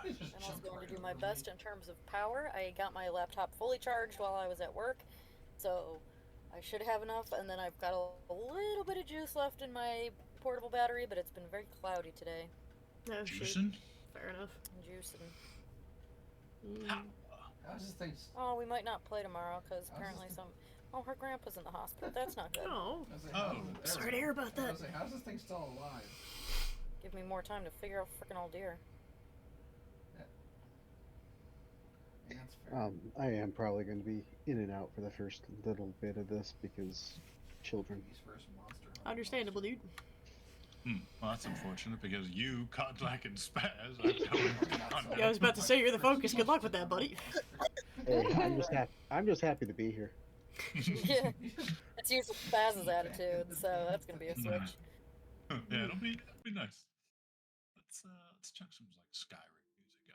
fine. And I was going to do my best in terms of power. I got my laptop fully charged while I was at work, so I should have enough. And then I've got a little bit of juice left in my portable battery, but it's been very cloudy today. Oh, Juicing? shit. Fair enough. And juicing. How's this thing? Oh, we might not play tomorrow because apparently Oh, her grandpa's in the hospital. That's not good. Oh. Oh. Sorry to hear about that. How's this thing still alive? Give me more time to figure out frickin' old deer. Yeah, that's fair. I am probably going to be in and out for the first little bit of this because children. His first monster. Understandable, dude. Well, that's unfortunate because you, Codlack, and Spaz are Yeah, I was about to say you're the focus. Good luck with that, buddy. Hey, I'm just happy to be here. Yeah, it's usually Spaz's attitude, so that's gonna be a switch. Yeah, it'll be nice. Let's chuck some like Skyrim music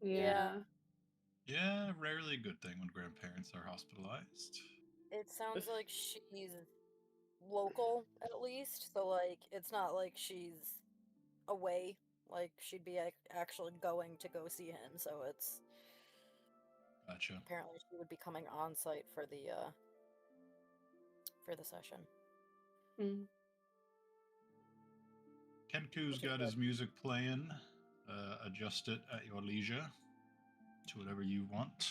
on. Yeah. Yeah, rarely a good thing when grandparents are hospitalized. It sounds like she's local, at least, so like it's not like she's away. Like she'd be actually going to go see him, so it's Gotcha. apparently she would be coming on site for the session. Mm. Kenku's got his music playing. Adjust it at your leisure to whatever you want.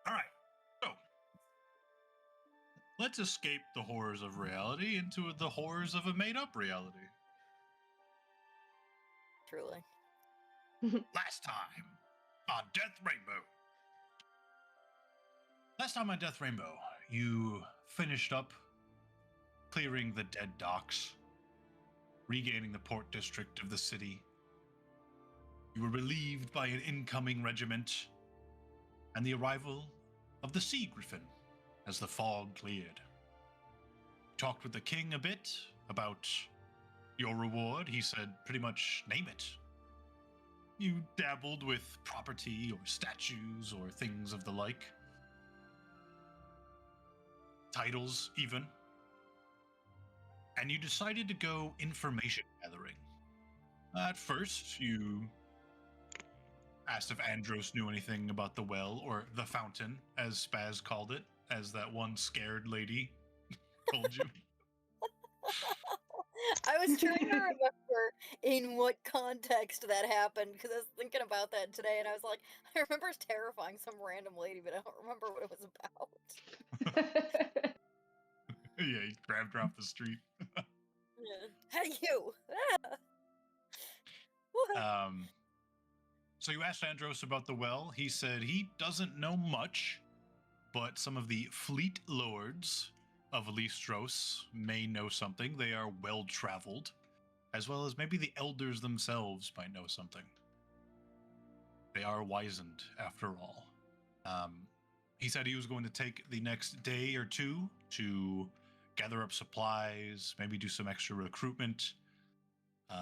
All right, so let's escape the horrors of reality into the horrors of a made-up reality. Truly. Last time on Death Rainbow. Last time on Death Rainbow, you finished up clearing the dead docks, regaining the port district of the city. You were relieved by an incoming regiment and the arrival of the Sea Griffin as the fog cleared. You talked with the king a bit about your reward. He said, pretty much, name it. You dabbled with property or statues or things of the like. Titles, even. And you decided to go information gathering. At first, you asked if Andros knew anything about the well, or the fountain, as Spaz called it, as that one scared lady told you. I was trying to remember in what context that happened, because I was thinking about that today, and I was like, I remember terrifying some random lady, but I don't remember what it was about. Yeah, he grabbed her off the street. Yeah. Hey, you! So you asked Andros about the well. He said he doesn't know much, but some of the fleet lords of Listros may know something. They are well-traveled, as well as maybe the elders themselves might know something. They are wizened, after all. He said he was going to take the next day or two to gather up supplies, maybe do some extra recruitment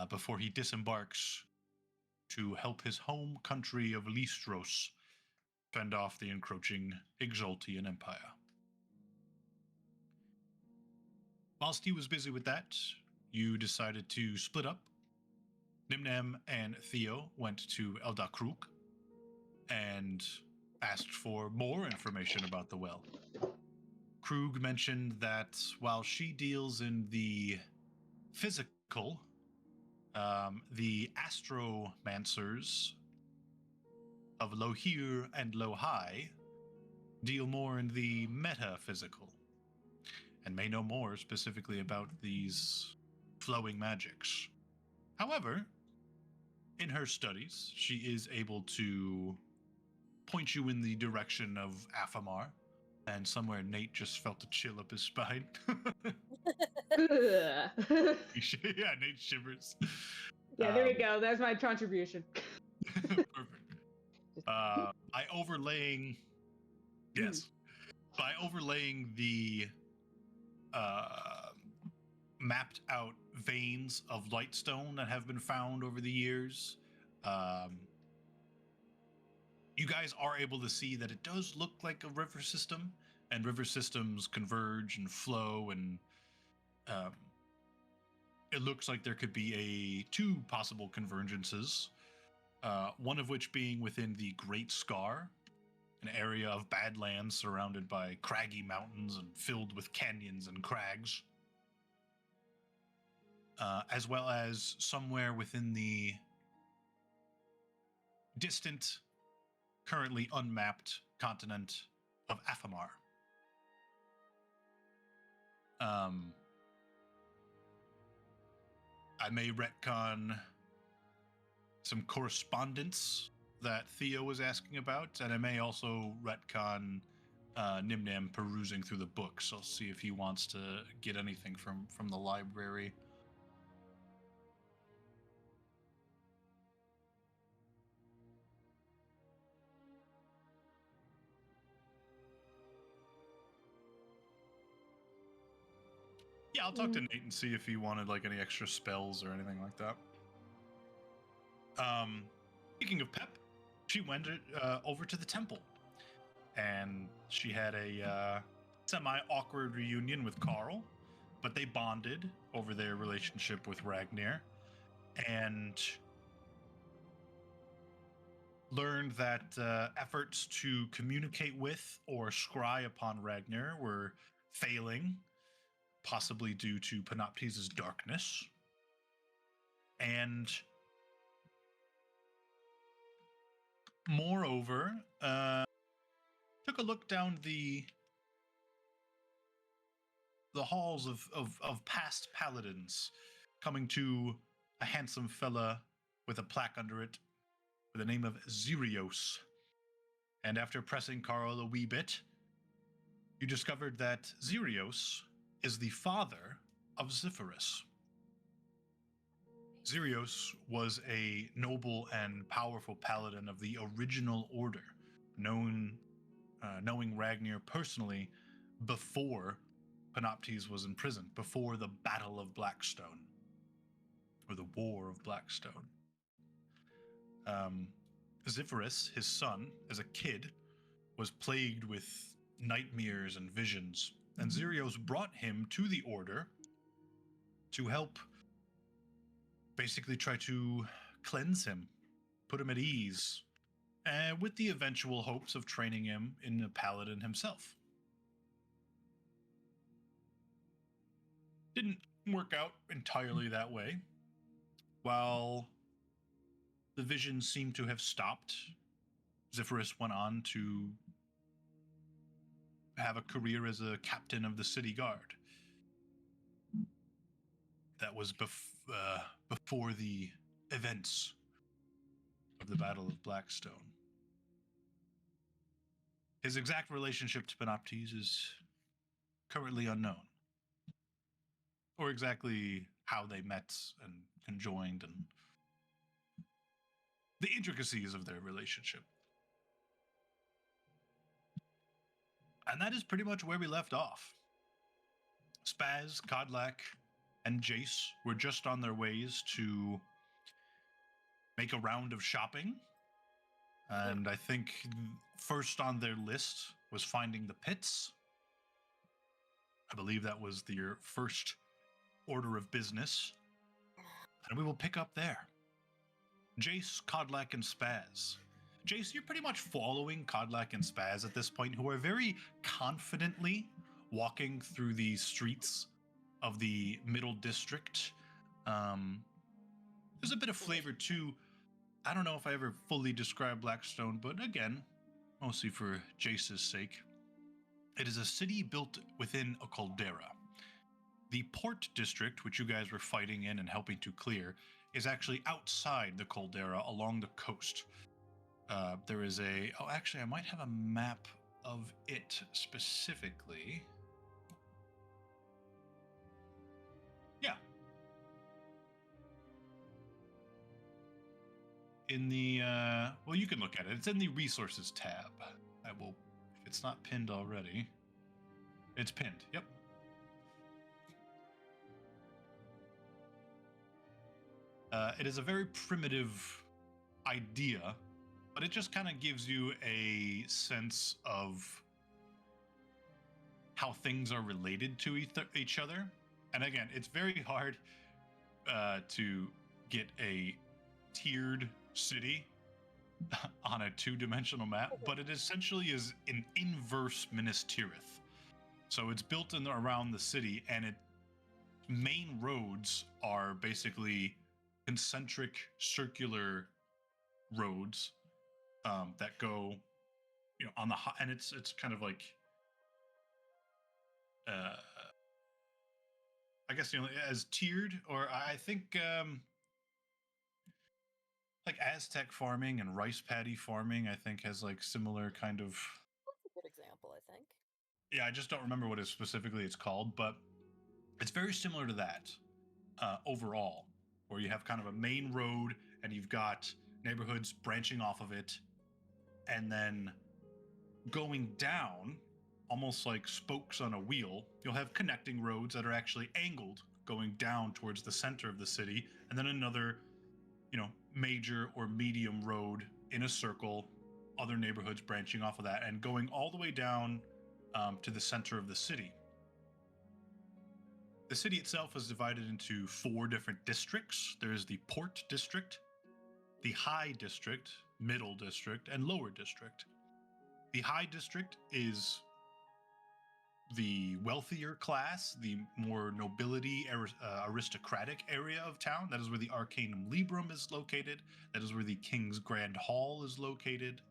before he disembarks to help his home country of Listros fend off the encroaching Exaltian Empire. Whilst he was busy with that, you decided to split up. Nimnam and Theo went to Eldakruk and asked for more information about the well. Krug mentioned that while she deals in the physical, the astromancers of Lohir and Lohai deal more in the metaphysical and may know more specifically about these flowing magics. However, in her studies, she is able to point you in the direction of Afamar, and somewhere Nate just felt a chill up his spine. Yeah, Nate shivers. Yeah, there we go. That's my contribution. Perfect. By overlaying the mapped out veins of lightstone that have been found over the years, you guys are able to see that it does look like a river system, and river systems converge and flow, and it looks like there could be two possible convergences, one of which being within the Great Scar, an area of badlands surrounded by craggy mountains and filled with canyons and crags, as well as somewhere within the distant, currently unmapped continent of Afamar. I may retcon some correspondence that Theo was asking about, and I may also retcon Nimnam perusing through the books. I'll see if he wants to get anything from the library. Yeah, I'll talk to Nate and see if he wanted like any extra spells or anything like that. Speaking of Pep, she went over to the temple, and she had a semi-awkward reunion with Carl, but they bonded over their relationship with Ragnar, and learned that efforts to communicate with or scry upon Ragnar were failing, possibly due to Panoptes' darkness, and moreover, took a look down the halls of past paladins, coming to a handsome fella with a plaque under it with the name of Zirios. And after pressing Carl a wee bit, you discovered that Zirios is the father of Zephyrus. Zirios was a noble and powerful paladin of the original order, knowing Ragnar personally before Panoptes was imprisoned, before the Battle of Blackstone, or the War of Blackstone. Zephyrus, his son, as a kid, was plagued with nightmares and visions, and Zirios brought him to the Order to help basically try to cleanse him, put him at ease, with the eventual hopes of training him in a paladin himself. Didn't work out entirely that way. While the visions seemed to have stopped, Zephyrus went on to have a career as a captain of the city guard. That was before the events of the Battle of Blackstone. His exact relationship to Panoptes is currently unknown, or exactly how they met and conjoined, and the intricacies of their relationship. And that is pretty much where we left off. Spaz, Kodlak, and Jace were just on their ways to make a round of shopping. And I think first on their list was finding the pits. I believe that was their first order of business. And we will pick up there. Jace, Kodlak, and Spaz. Jace, you're pretty much following Kodlak and Spaz at this point, who are very confidently walking through the streets of the Middle District. There's a bit of flavor too. I don't know if I ever fully described Blackstone, but again, mostly for Jace's sake, it is a city built within a caldera. The Port District, which you guys were fighting in and helping to clear, is actually outside the caldera along the coast. There is actually, I might have a map of it specifically. Yeah. In the, well, you can look at it. It's in the resources tab. I will, if it's not pinned already. It's pinned, yep. It is a very primitive idea but it just kind of gives you a sense of how things are related to each other. And again, it's very hard to get a tiered city on a two-dimensional map, but it essentially is an inverse Minas Tirith. So it's built in around the city, and its main roads are basically concentric circular roads that go, on the and it's kind of like I guess as tiered, or I think like Aztec farming and rice paddy farming, I think has like similar kind of. That's a good example, I think. Yeah, I just don't remember what specifically it's called, but it's very similar to that overall, where you have kind of a main road and you've got neighborhoods branching off of it, and then going down, almost like spokes on a wheel, you'll have connecting roads that are actually angled going down towards the center of the city, and then another, major or medium road in a circle, other neighborhoods branching off of that, and going all the way down to the center of the city. The city itself is divided into 4 different districts. There's the Port District, the High District, Middle District, and Lower District. The High District is the wealthier class, the more nobility, aristocratic area of town. That is where the Arcanum Librum is located. That is where the King's Grand Hall is located.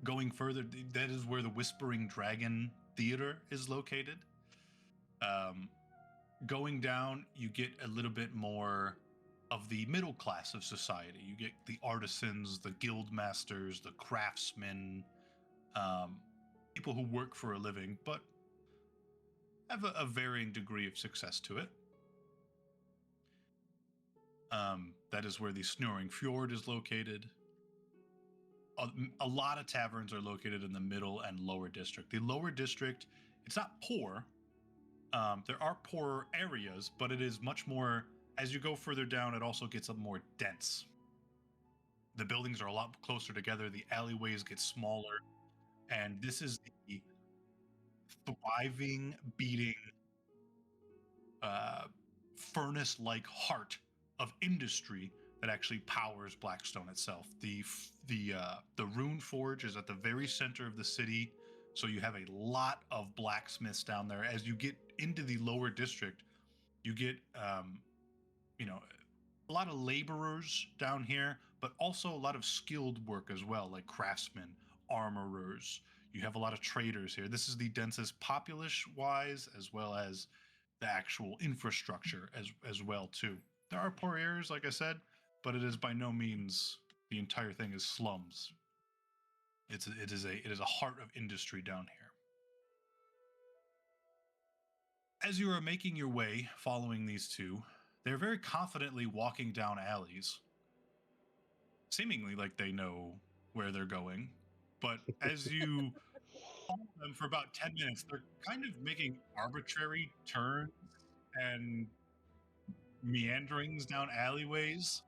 Going further, that is where the Whispering Dragon Theater is located. Going down, you get a little bit more of the middle class of society. You get the artisans, the guild masters, the craftsmen, people who work for a living, but have a varying degree of success to it. That is where the Snoring Fjord is located. A lot of taverns are located in the middle and lower district. The lower district, it's not poor. There are poorer areas, but it is much more, as you go further down, it also gets more dense. The buildings are a lot closer together. The alleyways get smaller. And this is the thriving, beating, furnace-like heart of industry that actually powers Blackstone itself. The Rune Forge is at the very center of the city, so you have a lot of blacksmiths down there. As you get into the lower district, you get a lot of laborers down here, but also a lot of skilled work as well, like craftsmen, armorers. You have a lot of traders here. This is the densest populace-wise, as well as the actual infrastructure as well too. There are poor areas, like I said, but it is by no means the entire thing is slums. It is a heart of industry down here. As you are making your way, following these two, they're very confidently walking down alleys, seemingly like they know where they're going. But as you follow them for about 10 minutes, they're kind of making arbitrary turns and meanderings down alleyways,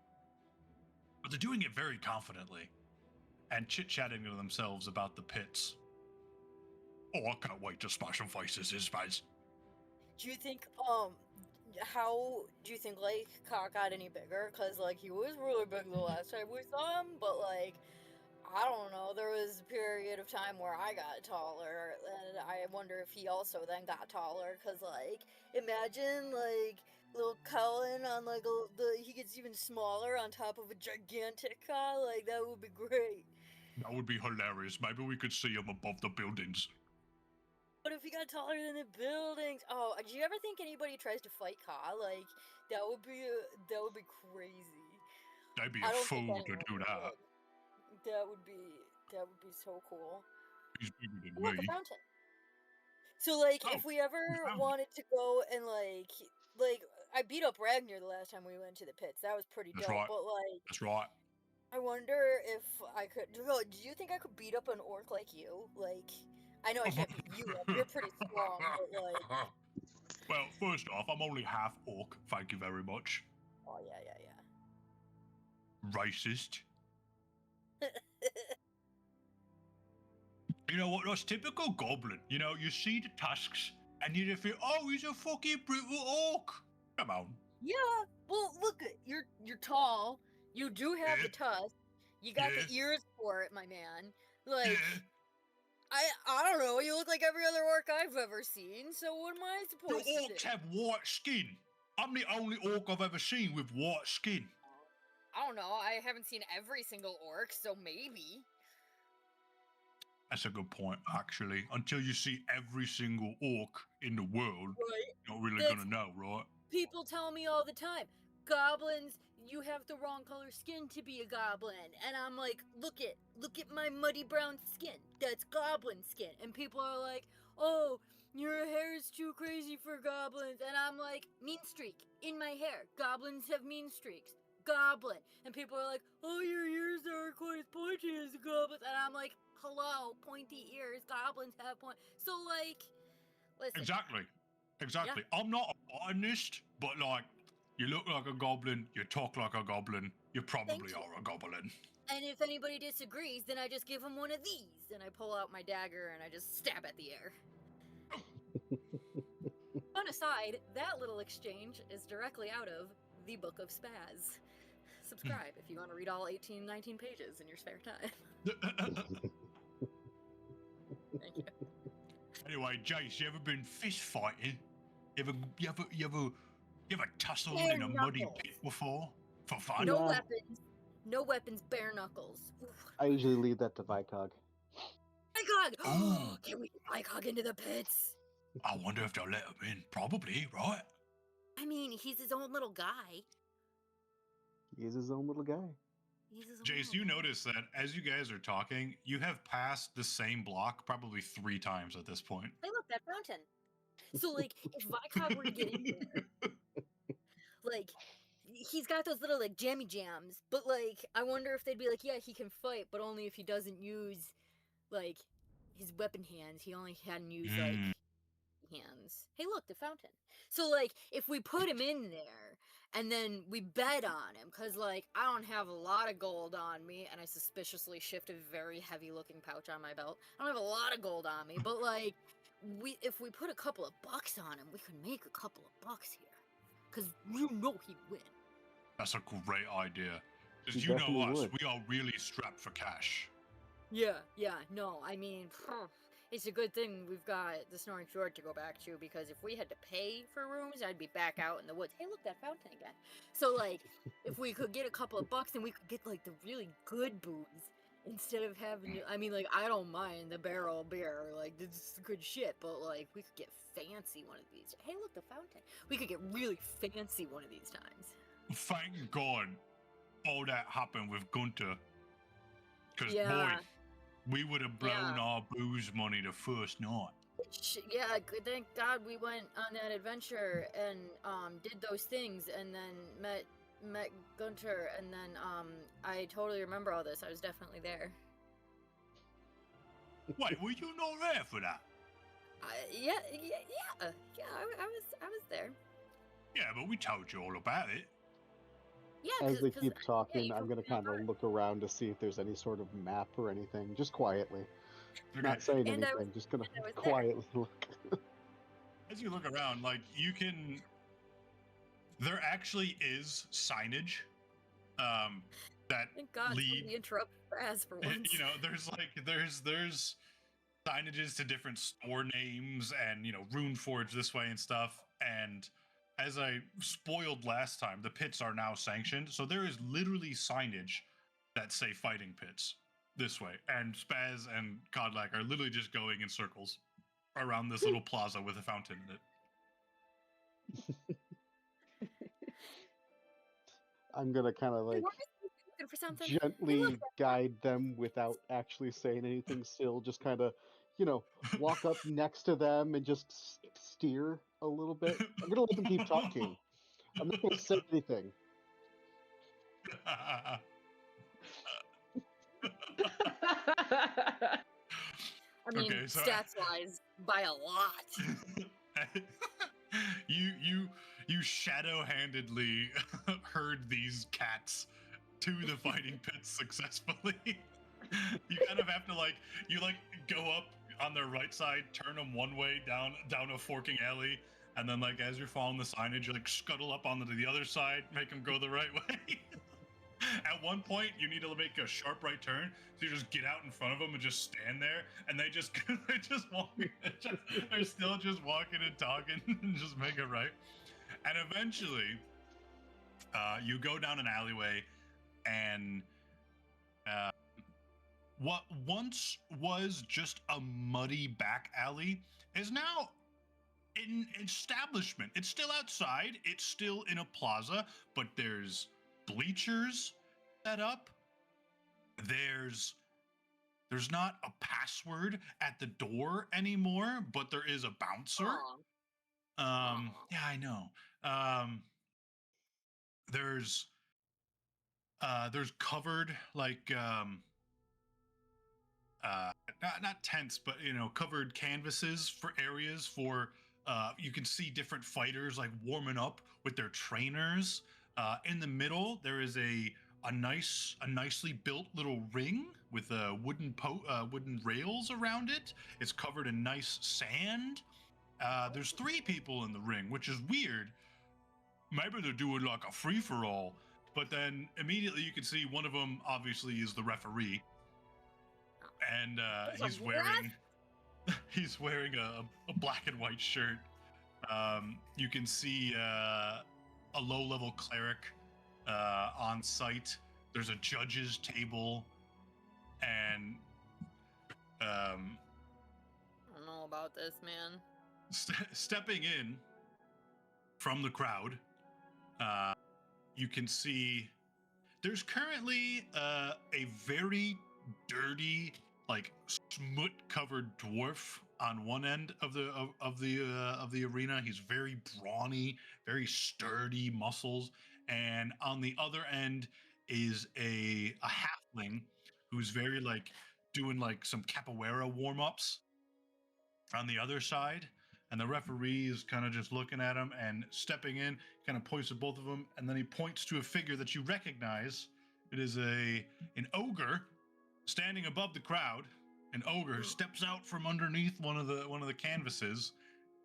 but they're doing it very confidently and chit-chatting to themselves about the pits. Oh, I can't wait to smash some faces, Isbaz. Do you think, how do you think, like, Cock got any bigger? Because, like, he was really big the last time we saw him, but, like, I don't know, there was a period of time where I got taller, and I wonder if he also then got taller, because, like, imagine, like, little Cullen on, like, he gets even smaller on top of a gigantic car, like, that would be great. That would be hilarious. Maybe we could see him above the buildings. What if he got taller than the buildings? Oh, do you ever think anybody tries to fight Ka? Like, that would be crazy. They'd be a fool to do that. That would be so cool. He's bigger than What me. the fountain? So, like, if we ever wanted to go and, like, I beat up Ragnar the last time we went to the pits. That was pretty dope. Right. But, like, That's right. I wonder if I could. Do you think I could beat up an orc like you? Like, I know I can't beat you up. You're pretty strong, but, like. Well, first off, I'm only half orc. Thank you very much. Oh, yeah. Racist. You know what? That's typical goblin. You know, you see the tusks, and you just think, oh, he's a fucking brutal orc. Come on. Yeah, well, look, you're tall. You do have Yeah. the tusk. You got Yeah. the ears for it, my man. Like, Yeah. I don't know. You look like every other orc I've ever seen. So what am I The supposed to orcs do? have white skin. I'm the only orc I've ever seen with white skin. I don't know. I haven't seen every single orc, so maybe. That's a good point, actually. Until you see every single orc in the world, Right. you're not really That's- gonna know, right? People tell me all the time, goblins, you have the wrong color skin to be a goblin. And I'm like, look at my muddy brown skin. That's goblin skin. And people are like, oh, your hair is too crazy for goblins. And I'm like, mean streak in my hair. Goblins have mean streaks. Goblin. And people are like, oh, your ears aren't quite as pointy as the goblins. And I'm like, hello, pointy ears. Goblins have point. So, like, listen. Exactly. I'm not a botanist, but like, you look like a goblin, you talk like a goblin, you probably you. are a goblin. And if anybody disagrees, then I just give them one of these. And I pull out my dagger and I just stab at the air. Fun aside, that little exchange is directly out of the Book of Spaz. Subscribe if you want to read all 19 pages in your spare time. Thank you. Anyway, Jace, you ever been fist fighting? You ever tussled Bare in a muddy knuckles. pit before? For fun? No Yeah. weapons. No weapons, bare knuckles. Oof. I usually leave that to Vicog. Vicog! Ooh. Can we get Vicog into the pits? I wonder if they'll let him in. Probably, right? I mean, he's his own little guy. He is his own little guy. He's his own Jace, little you guy. notice that as you guys are talking, you have passed the same block probably 3 times at this point. Hey, look, that fountain. So, like, if Vicog were to get in there, like, he's got those little, like, jammy jams, but, like, I wonder if they'd be like, yeah, he can fight, but only if he doesn't use, like, his weapon hands. He only hadn't used, like, hands. Hey, look, the fountain. So, like, if we put him in there, and then we bet on him, because, like, I don't have a lot of gold on me, and I suspiciously shift a very heavy-looking pouch on my belt. I don't have a lot of gold on me, but, like, if we put a couple of bucks on him, we could make a couple of bucks here. Because you know he'd win. That's a great idea. Because He you know definitely us, would. we are really strapped for cash. Yeah, no, I mean, it's a good thing we've got the Snoring Fjord to go back to, because if we had to pay for rooms, I'd be back out in the woods. Hey, look, that fountain again. So, like, if we could get a couple of bucks, then we could get, like, the really good booze, instead of having to, I mean, like, I don't mind the barrel beer, like, this is good shit, but, like, we could get fancy one of these. Hey, look, the fountain. We could get really fancy one of these times. Thank God all that happened with Gunter. Because, Yeah. boy, we would have blown Yeah. our booze money the first night. Yeah, thank God we went on that adventure and did those things, and then met Gunter, and then I totally remember all this. I was definitely there. Wait, were you not there for that? Yeah, I was there. Yeah, but we told you all about it. Yeah, As they 'cause- keep talking, you I'm told going to me kind about of it. look around to see if there's any sort of map or anything, just quietly. Okay. Not saying And I was- anything, just going and I was to there. quietly look. As you look around, like, you can... There actually is signage that Thank God lead... somebody interrupted Raz for once. You know, there's signages to different store names and, you know, Runeforge this way and stuff. And as I spoiled last time, the pits are now sanctioned. So there is literally signage that say fighting pits this way. And Spaz and Kodlak are literally just going in circles around this little plaza with a fountain in it. I'm going to kind of Hey, like what is he looking for something? Hey, gently look, guide them without actually saying anything still, just kind of, you know, walk up next to them and just steer a little bit. I'm going to let them keep talking. I'm not going to say anything. I mean, Okay, so- stats-wise, by a lot. you shadow-handedly herd these cats to the fighting pits successfully. You kind of have to you go up on their right side, turn them one way down a forking alley, and then as you're following the signage, you scuttle up onto the other side, make them go the right way. At one point, you need to make a sharp right turn, so you just get out in front of them and just stand there, and they just walk. They're still just walking and talking, and just make it right. And eventually, you go down an alleyway, and what once was just a muddy back alley is now an establishment. It's still outside. It's still in a plaza, but there's bleachers set up. There's not a password at the door anymore, but there is a bouncer. Yeah, I know. There's covered not tents, but covered canvases for areas for you can see different fighters warming up with their trainers. In the middle, there is a nicely built little ring with wooden rails around it. It's covered in nice sand. There's 3 people in the ring, which is weird. Maybe they're doing a free-for-all, but then immediately you can see one of them obviously is the referee, and he's wearing a black and white shirt. You can see a low-level cleric on site. There's a judge's table, and I don't know about this, man. Stepping in from the crowd, you can see there's currently a very dirty, smut-covered dwarf on one end of the arena. He's very brawny, very sturdy muscles, and on the other end is a halfling who's very doing some capoeira warm-ups on the other side. And the referee is kind of just looking at him and stepping in, kind of points at both of them, and then he points to a figure that you recognize. It is an ogre standing above the crowd. An ogre steps out from underneath one of the canvases.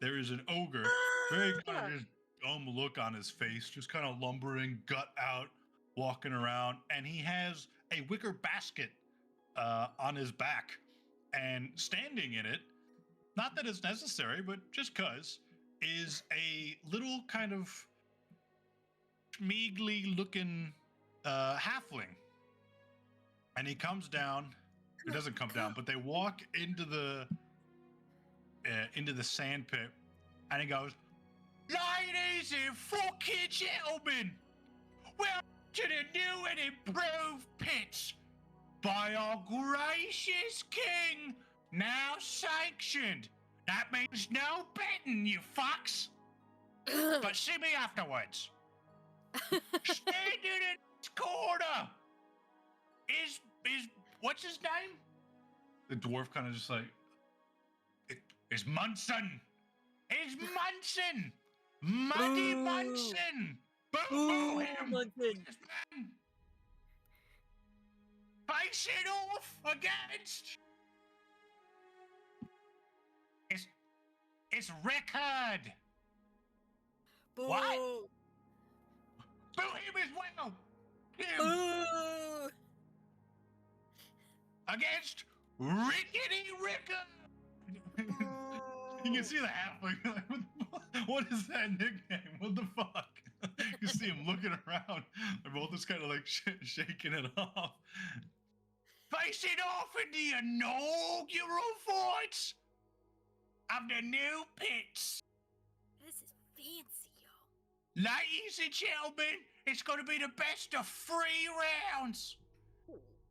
There is an ogre, very kind of just dumb look on his face, just kind of lumbering, gut out, walking around, and he has a wicker basket on his back, and standing in it, not that it's necessary, but just cause, is a little kind of schmeagly looking halfling. And he comes down. It doesn't come down, but they walk into the sand pit, and he goes, "Ladies and fucking gentlemen, welcome to the new and improved pits by our gracious king. Now sanctioned. That means no betting, you fucks. But see me afterwards. Standing in this corner is what's his name?" The dwarf kind of just it's Munson. It's Munson. Muddy Boo. Munson. Boo him. Munson. Face it off against. It's Rickard. Boo. What? Boo him as well. Him Boo. against Rickety Rickard. You can see the halfling. What is that nickname? What the fuck? You see him looking around. They're both just kind of shaking it off. Face it off in the inaugural fights of the new pits. This is fancy, yo. Ladies and gentlemen, it's going to be the best of 3 rounds.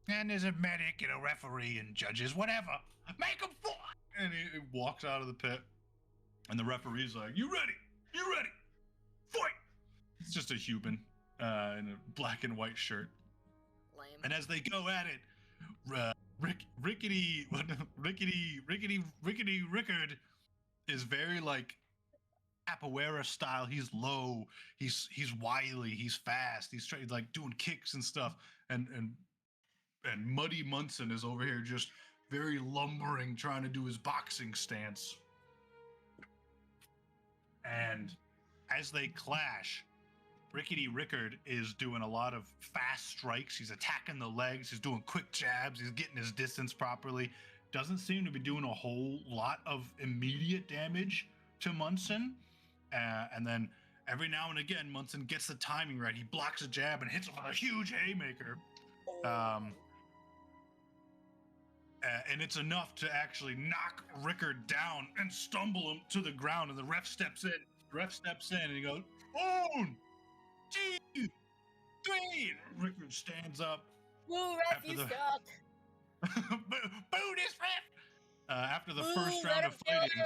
And there's a medic and a referee and judges, whatever. Make them fight. And he walks out of the pit. And the referee's like, "You ready? You ready? Fight!" It's just a human in a black and white shirt. Lame. And as they go at it, Rickety Rickard is very capoeira style. He's low. He's wily. He's fast. He's doing kicks and stuff. And Muddy Munson is over here just very lumbering, trying to do his boxing stance. And as they clash, Rickety Rickard is doing a lot of fast strikes. He's attacking the legs. He's doing quick jabs. He's getting his distance properly. Doesn't seem to be doing a whole lot of immediate damage to Munson. And then every now and again, Munson gets the timing right. He blocks a jab and hits him with a huge haymaker. And it's enough to actually knock Rickard down and stumble him to the ground. And the ref steps in. And he goes, 1, 2, 3. And Rickard stands up. Woo, ref, you suck. Boo this ref! After the first round of fighting,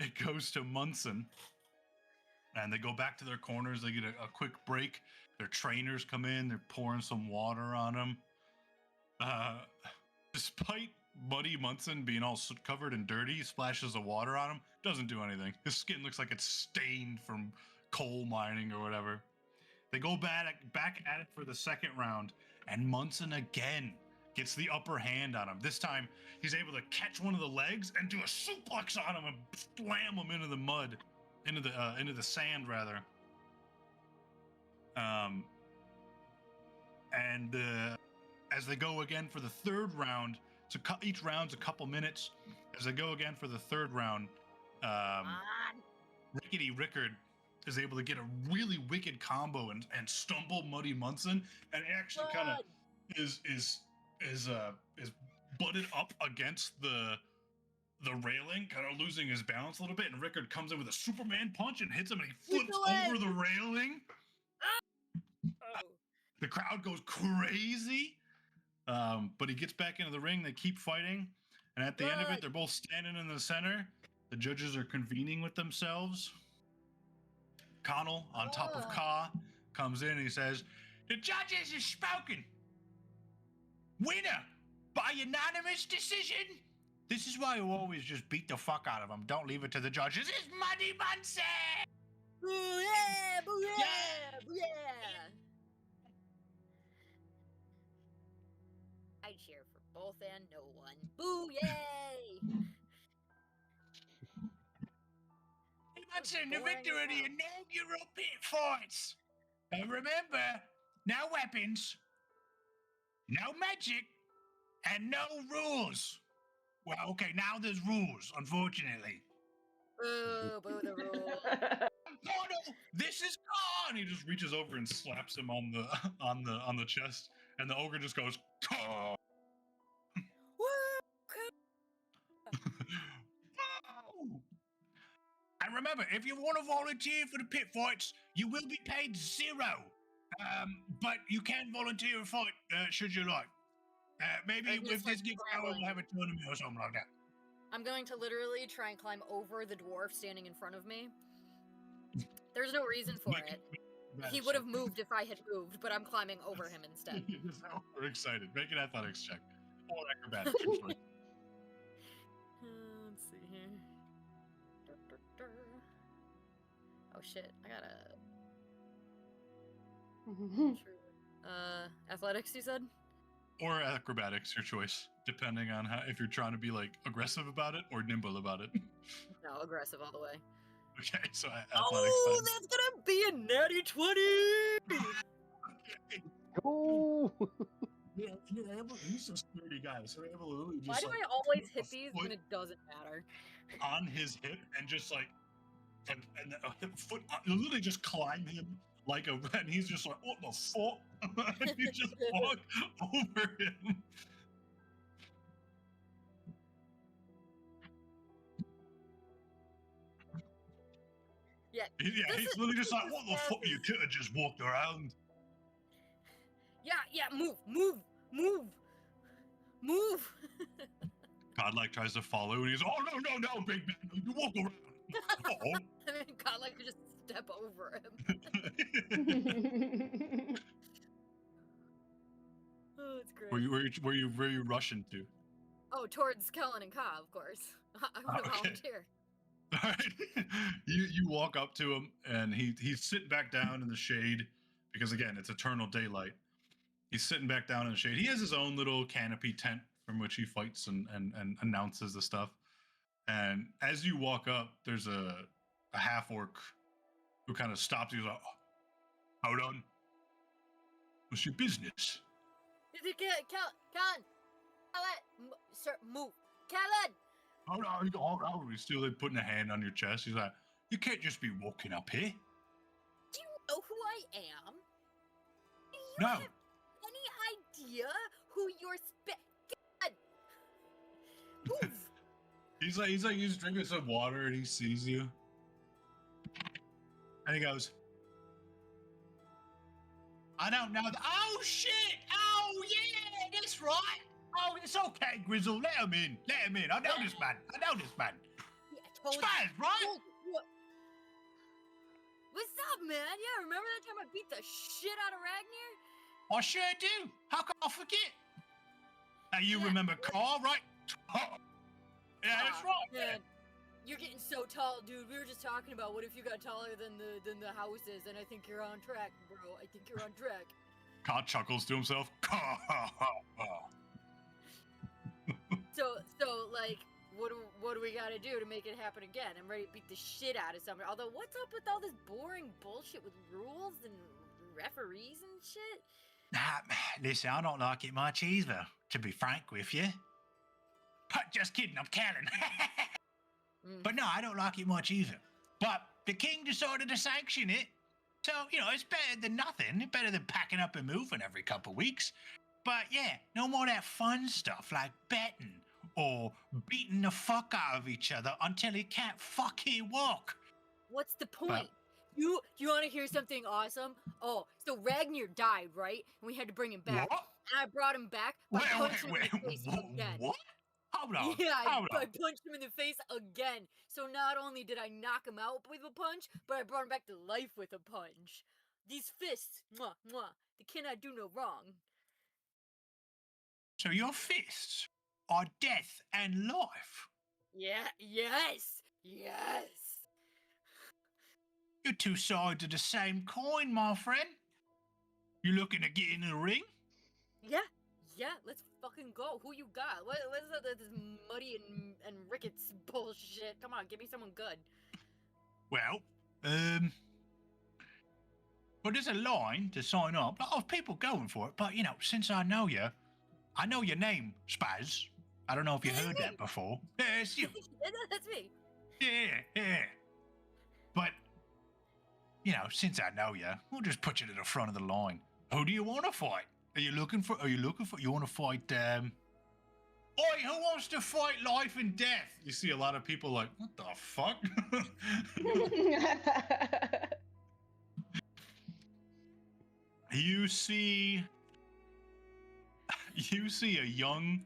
it goes to Munson. And they go back to their corners. They get a quick break. Their trainers come in. They're pouring some water on them. Despite Muddy Munson being all covered in dirty, he splashes of water on him. Doesn't do anything. His skin looks like it's stained from coal mining or whatever. They go back at it for the second round, and Munson again gets the upper hand on him. This time, he's able to catch one of the legs and do a suplex on him and slam him into the mud, into the sand rather. As they go again for the third round, so each round's a couple minutes. As they go again for the third round, Rickety Rickard is able to get a really wicked combo and stumble Muddy Munson, and it actually kind of is butted up against the railing, kind of losing his balance a little bit, and Rickard comes in with a Superman punch and hits him, and he flips over the railing. The crowd goes crazy, but he gets back into the ring. They keep fighting, and at the end of it, they're both standing in the center. The judges are convening with themselves. Connell, on top of Ka, comes in and he says, "The judges have spoken. Winner by unanimous decision. This is why you always just beat the fuck out of them. Don't leave it to the judges. It's Muddy Munson!" Booyah! Booyah! Booyah! I cheer for both and no one. Booyah! Munson, the victor of the inaugural pit fights. And remember, no weapons, no magic, and no rules. Well, okay, now there's rules, unfortunately. Boo, boo the rule. Connell, this is Khan. He just reaches over and slaps him on the chest, and the ogre just goes, "Khan." And remember, if you want to volunteer for the pit fights, you will be paid 0. But you can volunteer a fight should you like. Maybe if this gets out, we'll have a tournament or something like that. I'm going to literally try and climb over the dwarf standing in front of me. There's no reason for it. He would have moved if I had moved, but I'm climbing over him instead. We're excited. Make an athletics check. Or acrobatics. Let's see here. Oh shit, I gotta... athletics, you said? Or acrobatics, your choice, depending on if you're trying to be like aggressive about it or nimble about it. No, aggressive all the way. Okay, so athletics. Oh, that's gonna be a natty 20! Go! Yeah, he's a sturdy guy, so we're able to really just. Why do I always hit these when it doesn't matter? On his hip and just like, and the foot, literally just climb him like a, and he's just like, what the fuck? And you just walk over him. Yeah, he's literally just like, what the fuck? You could have just walked around. Yeah, move. Godlike tries to follow, and he's, oh no, big man, you walk around. Oh. And then Godlike could just step over him. Oh, it's great. Where you rushing to? Oh, towards Kellen and Ka, of course. I want to volunteer. All right. You walk up to him, and he's sitting back down in the shade because again it's eternal daylight, He's sitting back down in the shade. He has his own little canopy tent from which he fights and announces the stuff. And as you walk up, there's a half orc who kind of stops you. He's like, oh, hold on. What's your business? Callan! Sir, move. Callan! Hold on. He's still like, putting a hand on your chest. He's like, you can't just be walking up here. Do you know who I am? Do you No. have any idea who you're God! Move! he's drinking some water and he sees you. And he goes, I don't know. Oh, shit! Oh, yeah, that's right. Oh, it's okay, Grizzle. Let him in. I know this man. Yeah, I told you. Spaz, right? Told you. What's up, man? Yeah, remember that time I beat the shit out of Ragnar? I sure do. How can I forget? Now, you Yeah. remember Carl, right? Yeah, that's right. Man, you're getting so tall, dude. We were just talking about what if you got taller than the houses, and I think you're on track, bro. I think you're on track. Carl chuckles to himself. So like, what do we gotta do to make it happen again? I'm ready to beat the shit out of somebody. Although, what's up with all this boring bullshit with rules and referees and shit? Listen, I don't like it much either, to be frank with you. Just kidding, I'm Callan. But no, I don't like it much either. But the king decided to sanction it. So, it's better than nothing. It's better than packing up and moving every couple of weeks. But yeah, no more of that fun stuff like betting or beating the fuck out of each other until he can't fucking walk. What's the point? You want to hear something awesome? Oh, so Ragnar died, right? And we had to bring him back. What? And I brought him back by punching him in the face again. What? Hold on. Yeah, hold I on. punched him in the face again. So not only did I knock him out with a punch, but I brought him back to life with a punch. These fists, mwah, mwah, they cannot do no wrong. So your fists are death and life. Yeah, yes. You're two sides of the same coin, my friend. You looking to get in the ring? Yeah, let's fucking go. Who you got? What is this muddy and rickets bullshit? Come on, give me someone good. Well, there's a line to sign up. A lot of people going for it, but since I know you, I know your name, Spaz. I don't know if you heard that before. Yeah, it's you. That's me. Yeah. But, since I know you, we'll just put you to the front of the line. Who do you want to fight? You want to fight, Oi, who wants to fight life and death? You see a lot of people like, what the fuck? You see a young,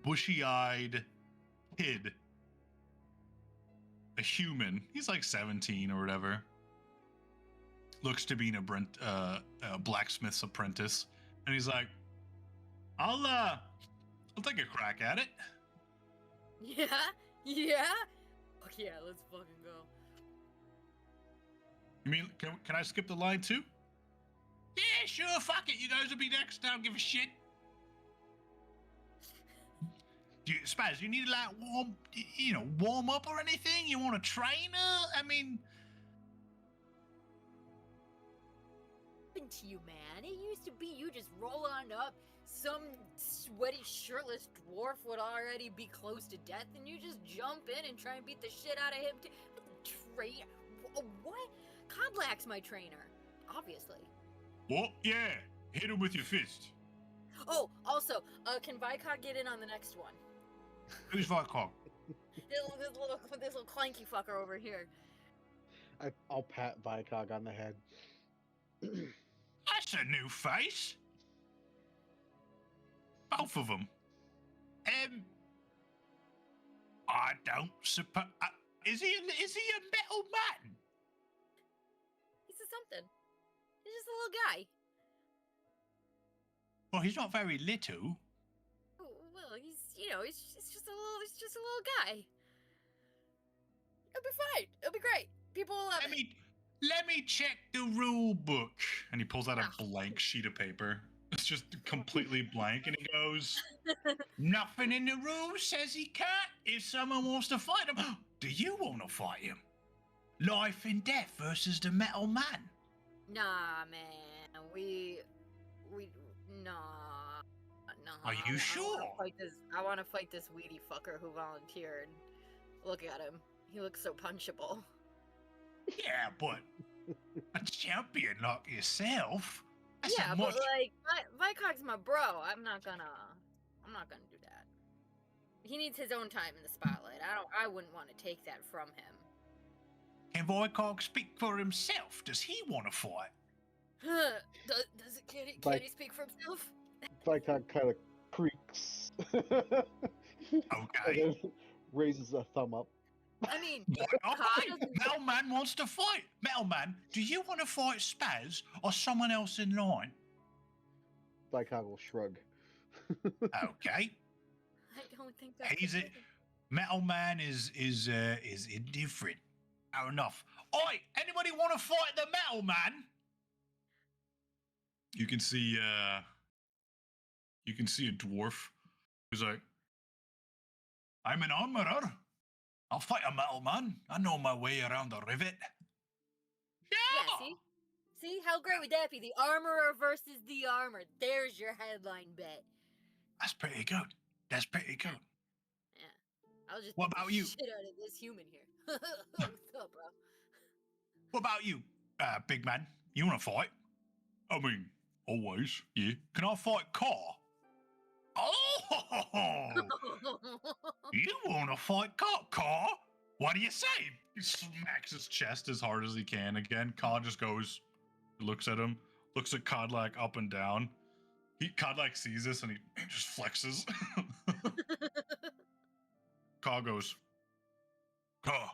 bushy-eyed kid, a human. He's like 17 or whatever. Looks to be a blacksmith's apprentice, and he's like, "I'll take a crack at it." Yeah. Fuck yeah, let's fucking go. You mean can I skip the line too? Yeah, sure. Fuck it. You guys will be next. I don't give a shit. Spaz, you need to warm up or anything? You want a trainer? I mean, To you, man. It used to be you just roll on up, some sweaty, shirtless dwarf would already be close to death, and you just jump in and try and beat the shit out of him. What? Coblak's my trainer, obviously. what? Yeah, hit him with your fist. Oh, also, can Vicog get in on the next one? Who's Vicog? This little clanky fucker over here. I'll pat Vicog on the head. That's a new face. Both of them. I don't suppose. Is he a metal man? He's a something. He's just a little guy. Well, he's not very little. Oh, well, he's just a little guy. It'll be fine. It'll be great. People will love it. Let me check the rule book. And he pulls out a blank sheet of paper. It's just completely blank, and he goes, "Nothing in the rules says he can't. If someone wants to fight him, do you want to fight him? Life and death versus the Metal Man." Nah, man. Nah. Are you sure? I want to fight this weedy fucker who volunteered. Look at him. He looks so punchable. Yeah, but a champion like yourself. That's Yeah, a but much. like, Vicog's my bro. I'm not gonna do that. He needs his own time in the spotlight. I wouldn't want to take that from him. Can Voicog speak for himself? Does he want to fight? Can he speak for himself? Vicog kind of creaks. Okay. And then raises a thumb up. I mean, All Cog right. doesn't- Metal Man wants to fight. Metal Man, do you want to fight Spaz or someone else in line? Vicog will shrug. Okay. I don't think that's He's it. Metal Man is indifferent. Fair enough. Oi, anybody want to fight the Metal Man? You can see a dwarf who's like, "I'm an armorer. I'll fight a Metal Man. I know my way around the rivet." Yeah, see, how great would that be? The armorer versus the armor. There's your headline bet. That's pretty good. That's pretty good. I'll just What beat the about you? shit out of this human here. What's up, bro? What about you, big man? You want to fight? I mean, always, yeah. Can I fight Car? Oh! You want to fight Car? What do you say? He smacks his chest as hard as he can again. Car just goes, looks at him, looks at Codlack up and down. Codlack sees this and he just flexes. Car goes, "Car.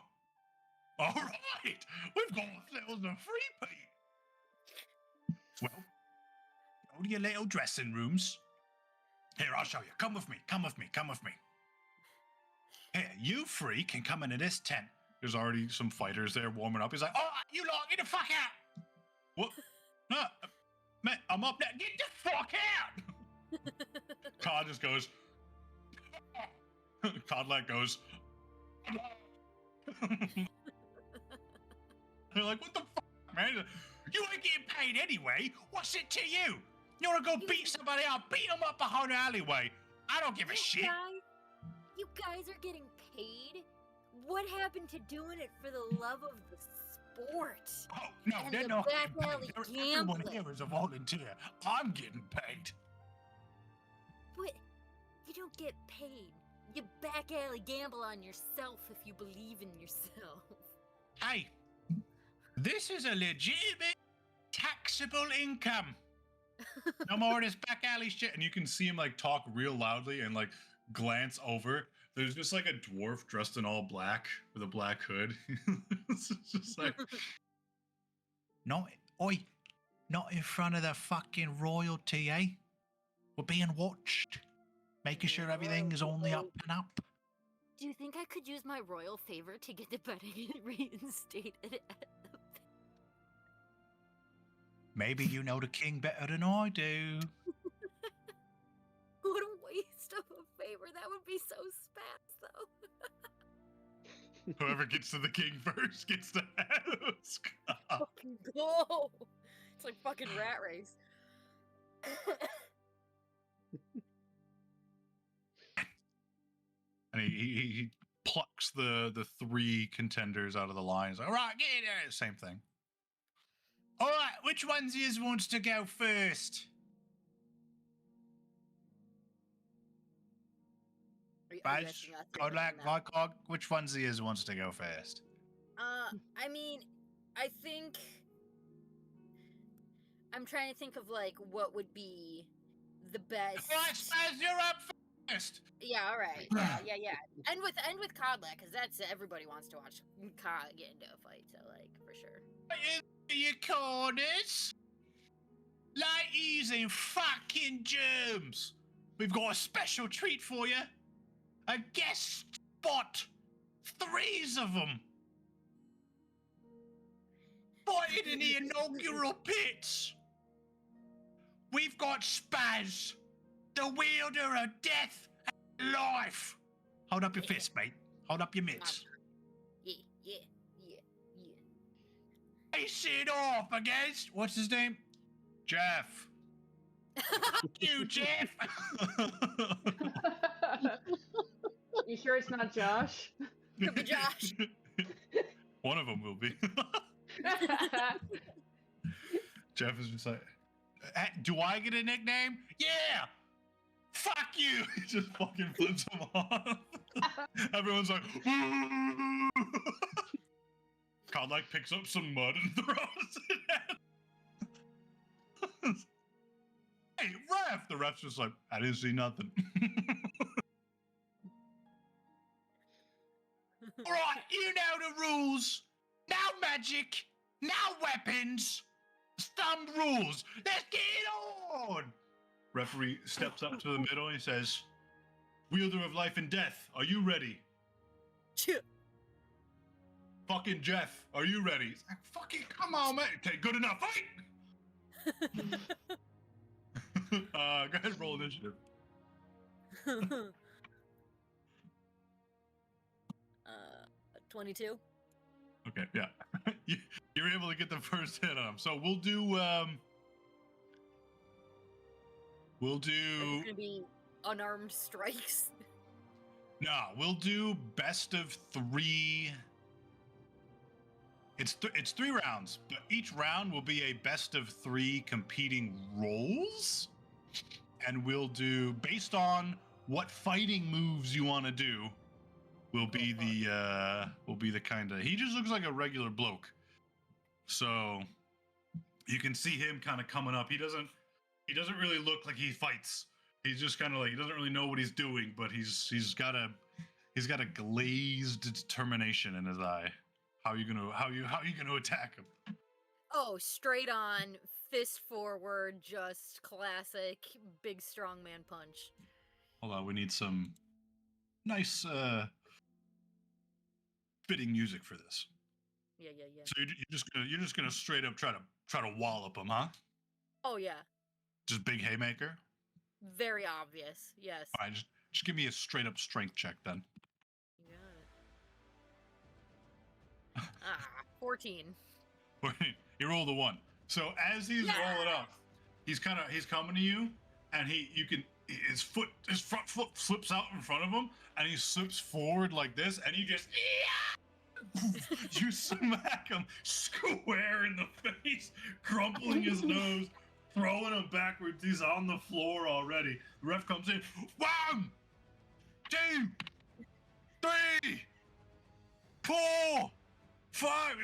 All right, we've got ourselves a free-peat. Well, go to your little dressing rooms. Here, I'll show you. Come with me. Here, you three can come into this tent." There's already some fighters there warming up. He's like, "All right, you lot, get the fuck out." What? No, man, I'm up there. Get the fuck out. Cod just goes. Codlack goes. They're like, "What the fuck, man? You ain't getting paid anyway. What's it to you? You want to go beat somebody out? Beat them up behind the alleyway. I don't give a shit." You guys are getting paid? What happened to doing it for the love of the sport? Oh, no, And they're the not getting back alley paid. Everyone gambling. here is a volunteer. I'm getting paid. But you don't get paid. You back alley gamble on yourself if you believe in yourself. Hey, this is a legitimate taxable income. No more of this back alley shit. And you can see him like talk real loudly and like glance over. There's just like a dwarf dressed in all black with a black hood. It's just like, not in front of the fucking royalty, eh? We're being watched, making sure everything is on the up and up. Do you think I could use my royal favor to get the betting reinstated? Maybe you know the king better than I do. What a waste of a favor. That would be so spaz, though. Whoever gets to the king first gets the house. Fucking go! It's like fucking rat race. And he plucks the three contenders out of the line. He's like, "All right, get in there." Same thing. All right, which ones of yous wants to go first? Badge, Godlack, Vicog, which ones of yous wants to go first? I mean, I think I'm trying to think of like what would be the best. All right, Spaz, you're up first. Yeah, all right. Yeah. End with Codlack, because that's everybody wants to watch Cod get into a fight. So like for sure. In your corners, ladies and fucking germs. We've got a special treat for you. A guest spot. 3 of them. Fighting in the inaugural pits. We've got Spaz, the wielder of death and life. Hold up your fist, mate. Hold up your mitts. Yeah. Face it off against, what's his name? Jeff. Fuck you, Jeff. You sure it's not Josh? Could be Josh. One of them will be. Jeff is just like, "Hey, do I get a nickname? Yeah. Fuck you. He just fucking flips him off. Everyone's like, Kyle like picks up some mud and throws it at him. Hey, ref! The ref's just like, I didn't see nothing. All right, you know the rules. No magic, no weapons. Thumb rules. Let's get it on. Referee steps up to the middle and he says, Wielder of life and death, are you ready? Fucking Jeff, are you ready? He's like, fucking, come on, mate. Okay, good enough. Fight! 22. Okay, yeah. You're able to get the first hit on him. So we'll do It's gonna be unarmed strikes. we'll do best of 3. It's 3 rounds, but each round will be a best of 3 competing roles. And we'll do, based on what fighting moves you want to do, will be the kind of, he just looks like a regular bloke. So you can see him kind of coming up. He doesn't really look like he fights. He's just kind of like, he doesn't really know what he's doing, but he's got a glazed determination in his eye. How are you gonna attack him? Oh, straight on, fist forward, just classic big strongman punch. Hold on, we need some nice fitting music for this. Yeah. So you're just gonna straight up try to wallop him, huh? Oh yeah, Just big haymaker. very obvious. Yes. All right, just give me a straight up strength check then. You got it. 14. He rolled a 1. So as he's rolling up, he's coming to you, and his front foot flips out in front of him, and he slips forward like this, and you just you smack him square in the face, crumpling his nose, throwing him backwards. He's on the floor already. The ref comes in. 1, 2, 3, 4, 5.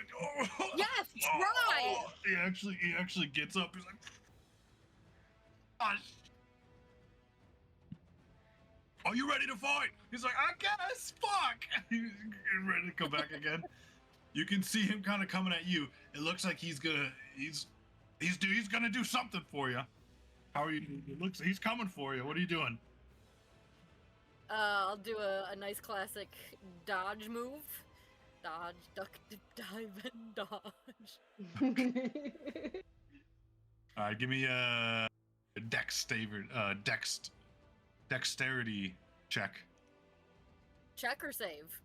Yes, try. He actually gets up. He's like, are you ready to fight? He's like, I guess. Fuck. He's ready to come back again. You can see him kind of coming at you. It looks like he's gonna do something for you. How are you? He's coming for you. What are you doing? I'll do a nice classic dodge move. Dodge, duck, dive, and dodge. All right, give me a dexterity check. Check or save?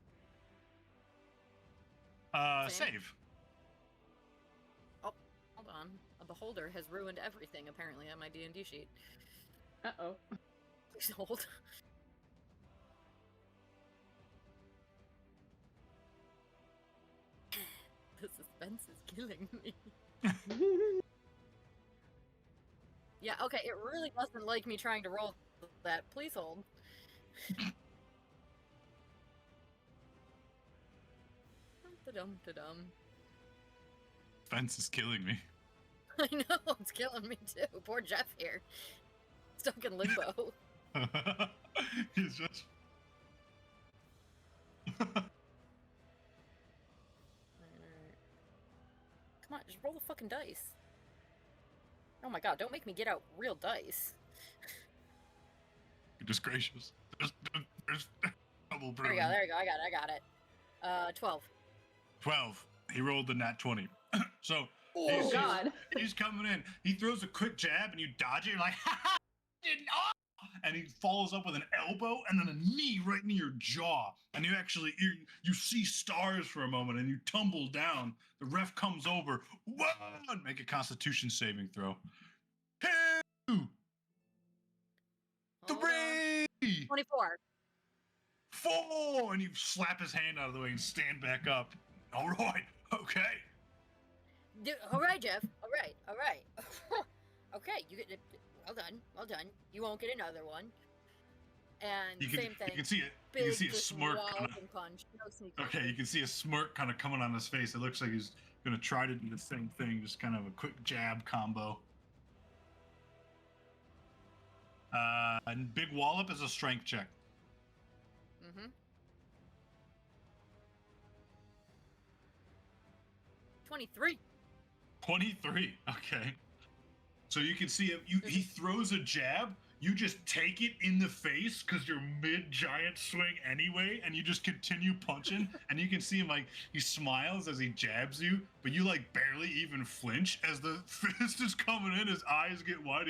Save. Oh, hold on. A beholder has ruined everything, apparently, on my D&D sheet. Uh-oh. Please hold. The suspense is killing me. Yeah, okay, it really doesn't like me trying to roll that. Please hold. Dum-da-dum-da-dum. Fence is killing me. I know, it's killing me too. Poor Jeff here. Stuck in limbo. He's just. Come on, just roll the fucking dice. Oh my god, don't make me get out real dice. Goodness gracious. There's double There you go, I got it. 12. 12. He rolled the nat 20. So Oh God! He's coming in. He throws a quick jab, and you dodge it. You're like, ha ha! Didn't. Oh! And he follows up with an elbow and then a knee right in your jaw. And you see stars for a moment, and you tumble down. The ref comes over. Whoa! Make a Constitution saving throw. 2, Hold on. 3, 24. 4, and you slap his hand out of the way and stand back up. All right, okay. All right, Jeff. All right. Okay, you get. Well done. You won't get another one. And same thing. You can see it. Big, You can see a just smirk. walloping punch. No sneak. Okay, you can see a smirk kind of coming on his face. It looks like he's gonna try to do the same thing, just kind of a quick jab combo. And big wallop is a strength check. Mm-hmm. 23. 23. Okay. So you can see him. He throws a jab. You just take it in the face because you're mid-giant swing anyway, and you just continue punching. And you can see him, like, he smiles as he jabs you, but you, like, barely even flinch. As the fist is coming in, his eyes get wide.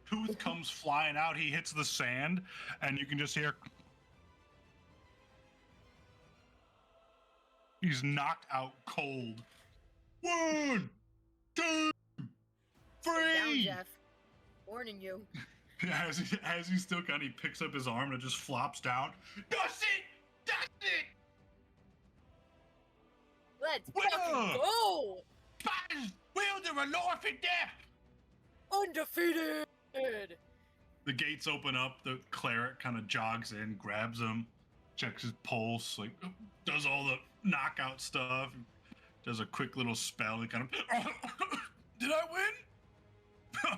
Tooth comes flying out. He hits the sand, and you can just hear... He's knocked out cold. 1, 2, 3. Down, Jeff. Warning you. As he still kind of, he picks up his arm and it just flops down. That's it! That's it! Let's Winner! fucking go! Spartans wielder of life and death! Undefeated! The gates open up. The cleric kind of jogs in, grabs him, checks his pulse, like does all the knockout stuff, does a quick little spell. He kind of, did I win?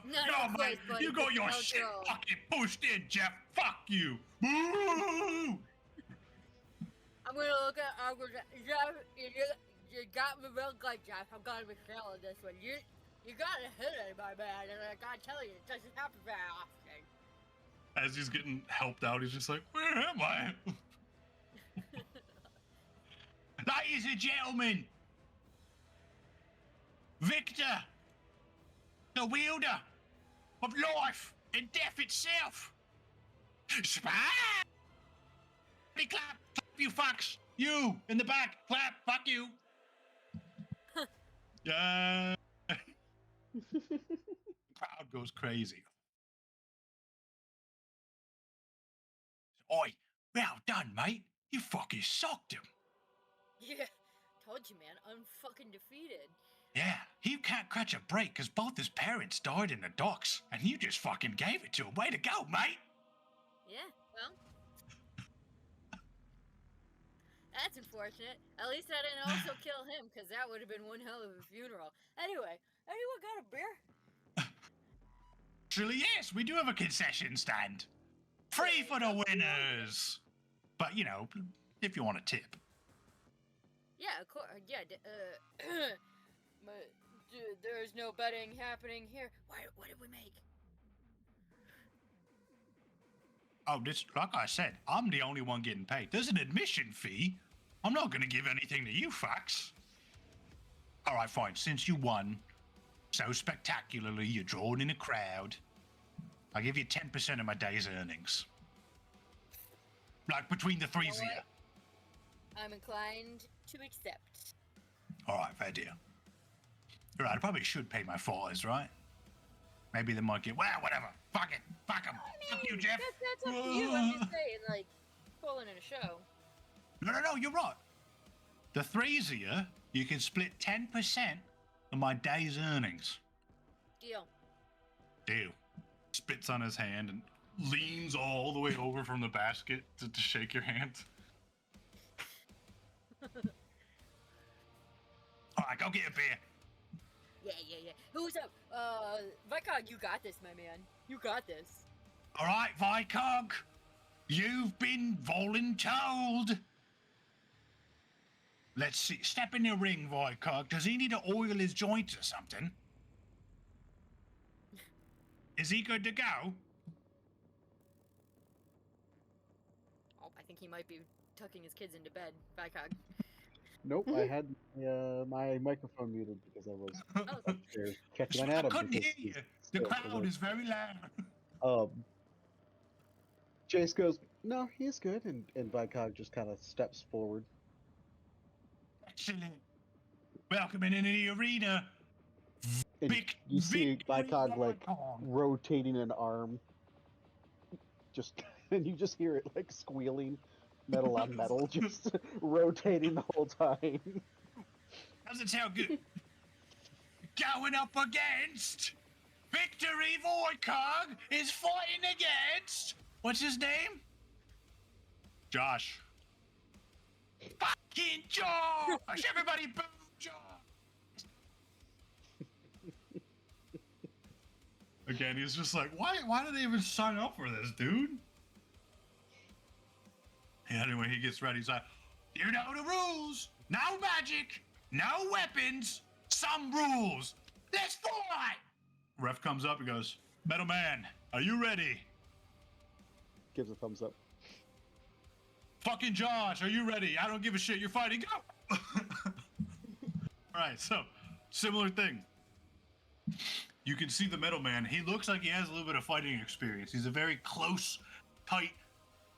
No, mate, buddy. you got your shit fucking pushed in, Jeff. Fuck you. Boo! I'm gonna look at Jeff. You got me real good, Jeff. I'm gonna be feeling this one. You gotta hit it, my man. And I gotta tell you, it doesn't happen very often. As he's getting helped out, he's just like, where am I? Ladies and gentlemen, Victor, the wielder of life and death itself. Clap, clap, you fucks. You in the back, clap, fuck you. Yeah. Crowd goes crazy. Oi, well done, mate. You fucking socked him. Yeah, told you, man. Unfucking defeated. Yeah, he can't catch a break because both his parents died in the docks, and you just fucking gave it to him. Way to go, mate. Yeah, well. That's unfortunate. At least I didn't also kill him, because that would have been one hell of a funeral. Anyway, anyone got a beer? Actually, yes, we do have a concession stand. Free for the winners. But, you know, if you want a tip. Yeah, of course. Yeah, but there's no betting happening here. What did we make? Oh, like I said, I'm the only one getting paid. There's an admission fee. I'm not going to give anything to you fucks. All right, fine. Since you won so spectacularly, you're drawn in a crowd. I'll give you 10% of my day's earnings. Like between the three of you. I'm inclined to accept. All right, fair deal. All right, I probably should pay my fighters, right? Maybe they might get, well, whatever. Fuck it. Fuck them. Fuck you, Jeff. That's up to you. I'm just saying, like, pulling in a show. No, you're right. The threes of you can split 10% of my day's earnings. Deal. Deal. Spits on his hand and leans all the way over from the basket to shake your hand. All right, go get a beer. Yeah. Who's up? Vicog, you got this, my man. You got this. All right, Vicog. You've been voluntold. Let's see. Step in the ring, Vicog. Does he need to oil his joints or something? Is he good to go? Oh, I think he might be tucking his kids into bed. Vicog. Nope, I had my microphone muted because I was Oh, upstairs checking So on I Adam couldn't because hear you. he's The still crowd awake. is very loud. Jace goes, no, he's good, and Vicog just kind of steps forward. Excellent. Welcoming into the arena. And you see Victory Vicog like Vicog. rotating an arm, just and you just hear it like squealing, metal on metal, just rotating the whole time. Doesn't sound good. Going up against Victory Voidcog is fighting against what's his name? Josh. Fucking Josh! Everybody boo Josh! Again, he's just like, why did they even sign up for this, dude? Yeah, anyway, he gets ready. He's like, you know the rules. No magic, no weapons, some rules. Let's fight! Ref comes up and goes, Metal Man, are you ready? Gives a thumbs up. Fucking Josh, are you ready? I don't give a shit. You're fighting. Go! All right, so similar thing. You can see the Metal Man. He looks like he has a little bit of fighting experience. He's a very close, tight,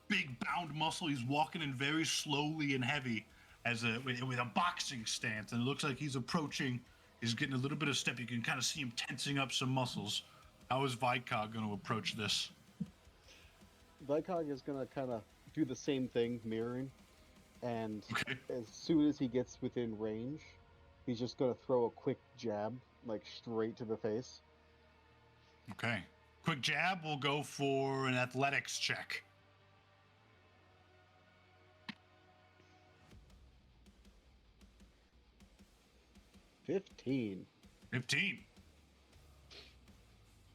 big bound muscle. He's walking in very slowly and heavy with a boxing stance. And it looks like he's approaching. He's getting a little bit of step. You can kind of see him tensing up some muscles. How is Vicog going to approach this? Vicog is gonna kind of do the same thing, mirroring, and Okay. as soon as he gets within range, he's just gonna throw a quick jab, like straight to the face. Okay. Quick jab. We'll go for an athletics check. $15. 15.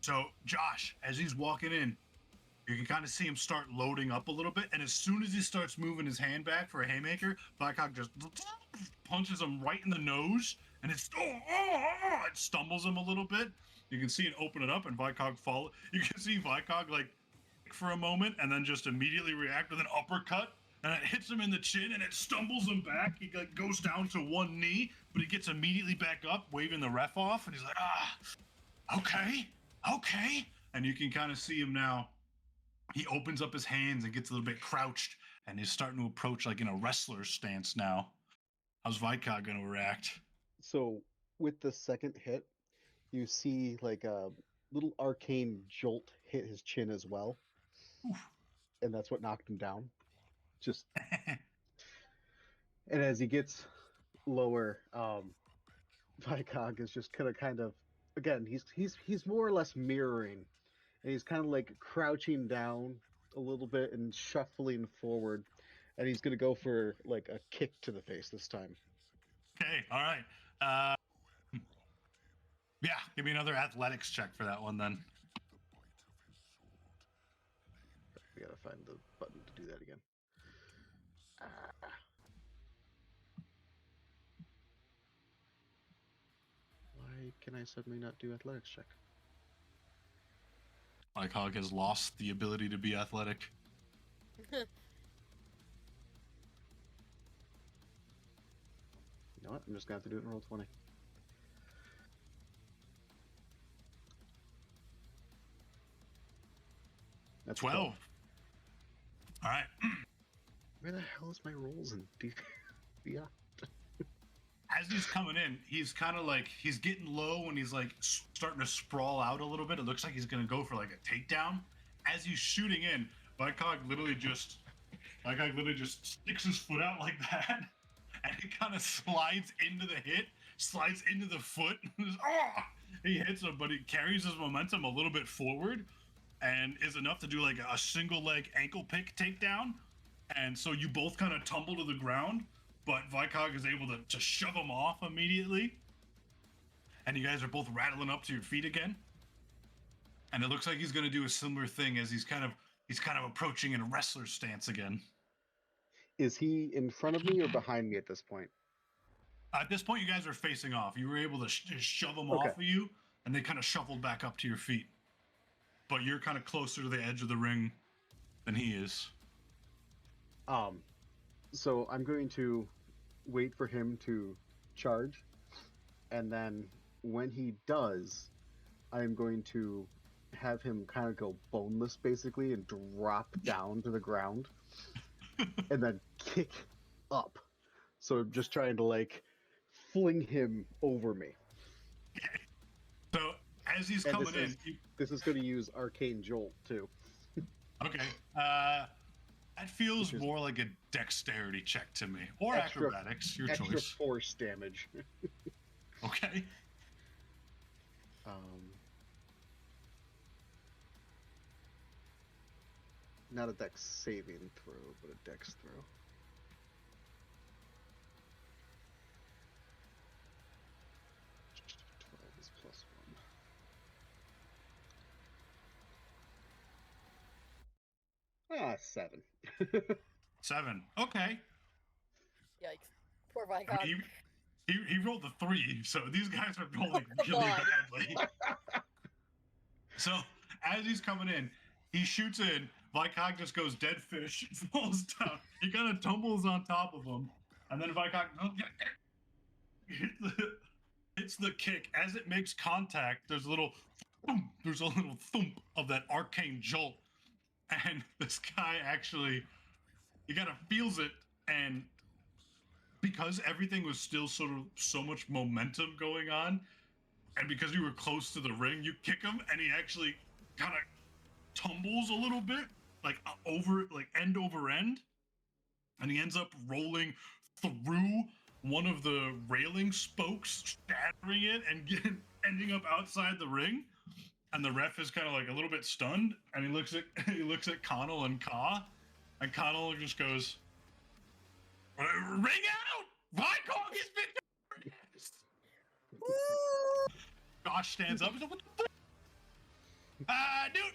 So, Josh, as he's walking in, you can kind of see him start loading up a little bit. And as soon as he starts moving his hand back for a haymaker, Blackhawk just punches him right in the nose. And it stumbles him a little bit. You can see it open it up, and Vicog follow. You can see Vicog like for a moment and then just immediately react with an uppercut. And it hits him in the chin and it stumbles him back. He like goes down to one knee, but he gets immediately back up, waving the ref off. And he's like, okay. And you can kind of see him now. He opens up his hands and gets a little bit crouched and is starting to approach like in a wrestler's stance now. How's Vicog going to react? So with the second hit, you see like a little arcane jolt hit his chin as well. Oof. And that's what knocked him down. Just and as he gets lower, Vicog is just gonna kind of again he's more or less mirroring, and he's kind of like crouching down a little bit and shuffling forward, and he's gonna go for like a kick to the face this time. Okay, all right. Yeah, give me another athletics check for that one then. We gotta find the button to do that again. Why can I suddenly not do athletics check? Vicog has lost the ability to be athletic. You know what? I'm just gonna have to do it in roll 20. That's 12. All right. Where the hell is my rolls in yeah. As he's coming in, he's kind of like, he's getting low and he's like starting to sprawl out a little bit. It looks like he's going to go for like a takedown. As he's shooting in, Vicog literally just sticks his foot out like that. And he kind of slides into the hit, slides into the foot. He hits him, but he carries his momentum a little bit forward and is enough to do like a single leg ankle pick takedown. And so you both kind of tumble to the ground, but Vicog is able to shove him off immediately. And you guys are both rattling up to your feet again. And it looks like he's going to do a similar thing as he's kind of approaching in a wrestler stance again. Is he in front of me or behind me at this point? At this point, you guys are facing off. You were able to shove them off of you, and they kind of shuffled back up to your feet. But you're kind of closer to the edge of the ring than he is. So I'm going to wait for him to charge, and then when he does, I'm going to have him kind of go boneless, basically, and drop down to the ground, and then kick up. So I'm just trying to, like, fling him over me. So as he's And coming in, this is going to use Arcane Jolt, too. okay. That feels Which is- more like a dexterity check to me, or Extra- acrobatics, your Extra choice. force damage. Okay. Not a dex saving throw, but a dex throw. Is +1. 7. 7. Okay. Yikes. Poor I Vicog. mean, he rolled a 3, so these guys are rolling Come really on. badly. So as he's coming in, he shoots in. Vicog just goes dead fish, falls down. He kind of tumbles on top of him, and then Vicog hits the kick. As it makes contact, there's a little thump of that arcane jolt, and this guy actually, he kind of feels it, and because everything was still sort of so much momentum going on, and because you were close to the ring, you kick him, and he actually kind of tumbles a little bit, like end over end, and he ends up rolling through one of the railing spokes, shattering it, and ending up outside the ring. And the ref is kind of like a little bit stunned, and he looks at Connell and Ka, and Connell just goes, "Ring out! Vicog is victorious!" Josh stands up. He's like, "What the fuck?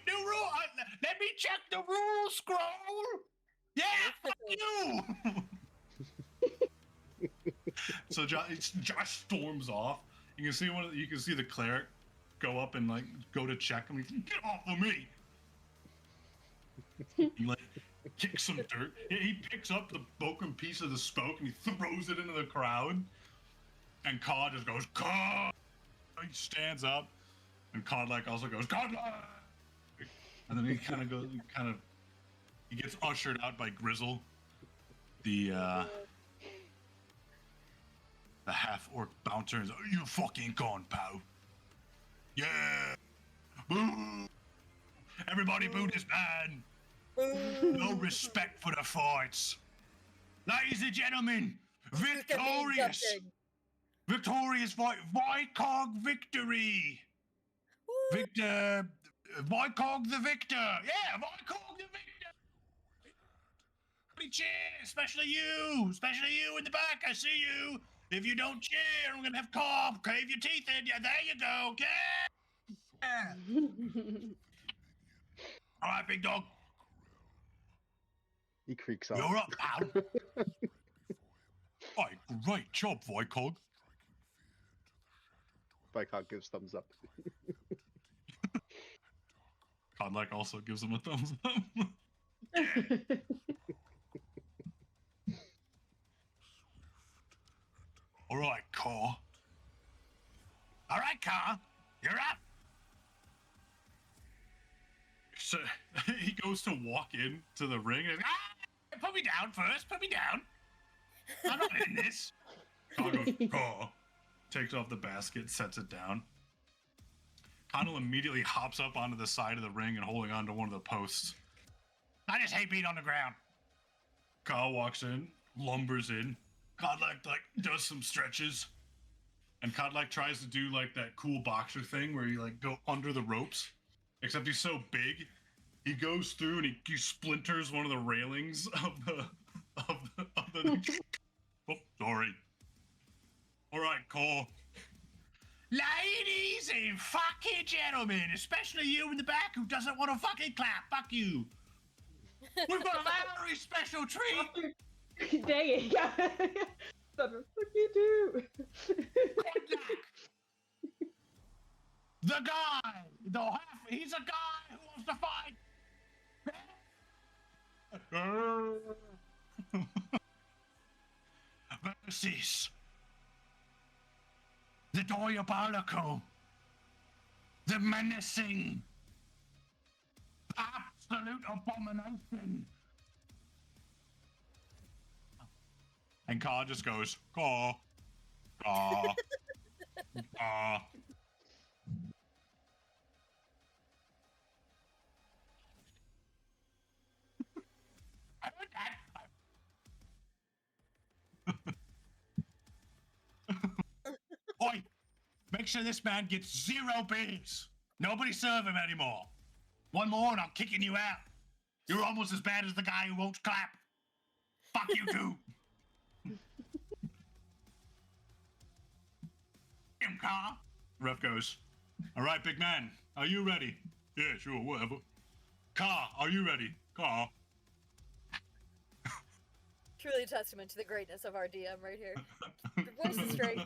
New rule. Let me check the rule scroll. Yeah, fuck you." So Josh storms off. You can see the cleric go up and like go to check him. He's like, "Get off of me!" He like kicks some dirt. He picks up the broken piece of the spoke and he throws it into the crowd. And Cod just goes, "Cod!" He stands up, and Cod like also goes, "Cod!" And then he gets ushered out by Grizzle, the half-orc bouncer. He's like, "You fucking gone, pal. Yeah! Boo! Everybody boo this man! No respect for the fights! Ladies and gentlemen, victorious! Victorious fight! Vicog victory! Victor... Vicog the victor! Yeah, Vicog the victor! Everybody cheer! Especially you in the back, I see you! If you don't cheer, I'm gonna have cough, cave your teeth in. Yeah, there you go. Yeah. All right, big dog. He creaks off. You're up, pal. All right, great job, Vicog. Vicog gives thumbs up. Conlec also gives him a thumbs up. All right, Car. All right, Car. You're up. So he goes to walk in to the ring and put me down first. Put me down. I'm not in this. Car goes, Car. Takes off the basket, sets it down. Connell immediately hops up onto the side of the ring and holding onto one of the posts. I just hate being on the ground. Kyle walks in, lumbers in. Kodlak does some stretches. And Kodlak tries to do like that cool boxer thing where you like go under the ropes. Except he's so big, he goes through and he splinters one of the railings of the Oh, sorry. All right, Cole. Ladies and fucking gentlemen, especially you in the back who doesn't want to fucking clap, fuck you. We've got a very special treat. Dang it. What the fuck you do? The guy, he's a guy who wants to fight. nemesis, the diabolical, the menacing, absolute abomination. And Ka just goes, Ka, Ka, Ka. Oi! Make sure this man gets 0 beers. Nobody serve him anymore. One more and I'm kicking you out. You're almost as bad as the guy who won't clap. Fuck you too. Car. Ref goes, all right, big man, are you ready? Yeah, sure, whatever. Car, are you ready? Car. Truly a testament to the greatness of our DM right here. Your voice is straight.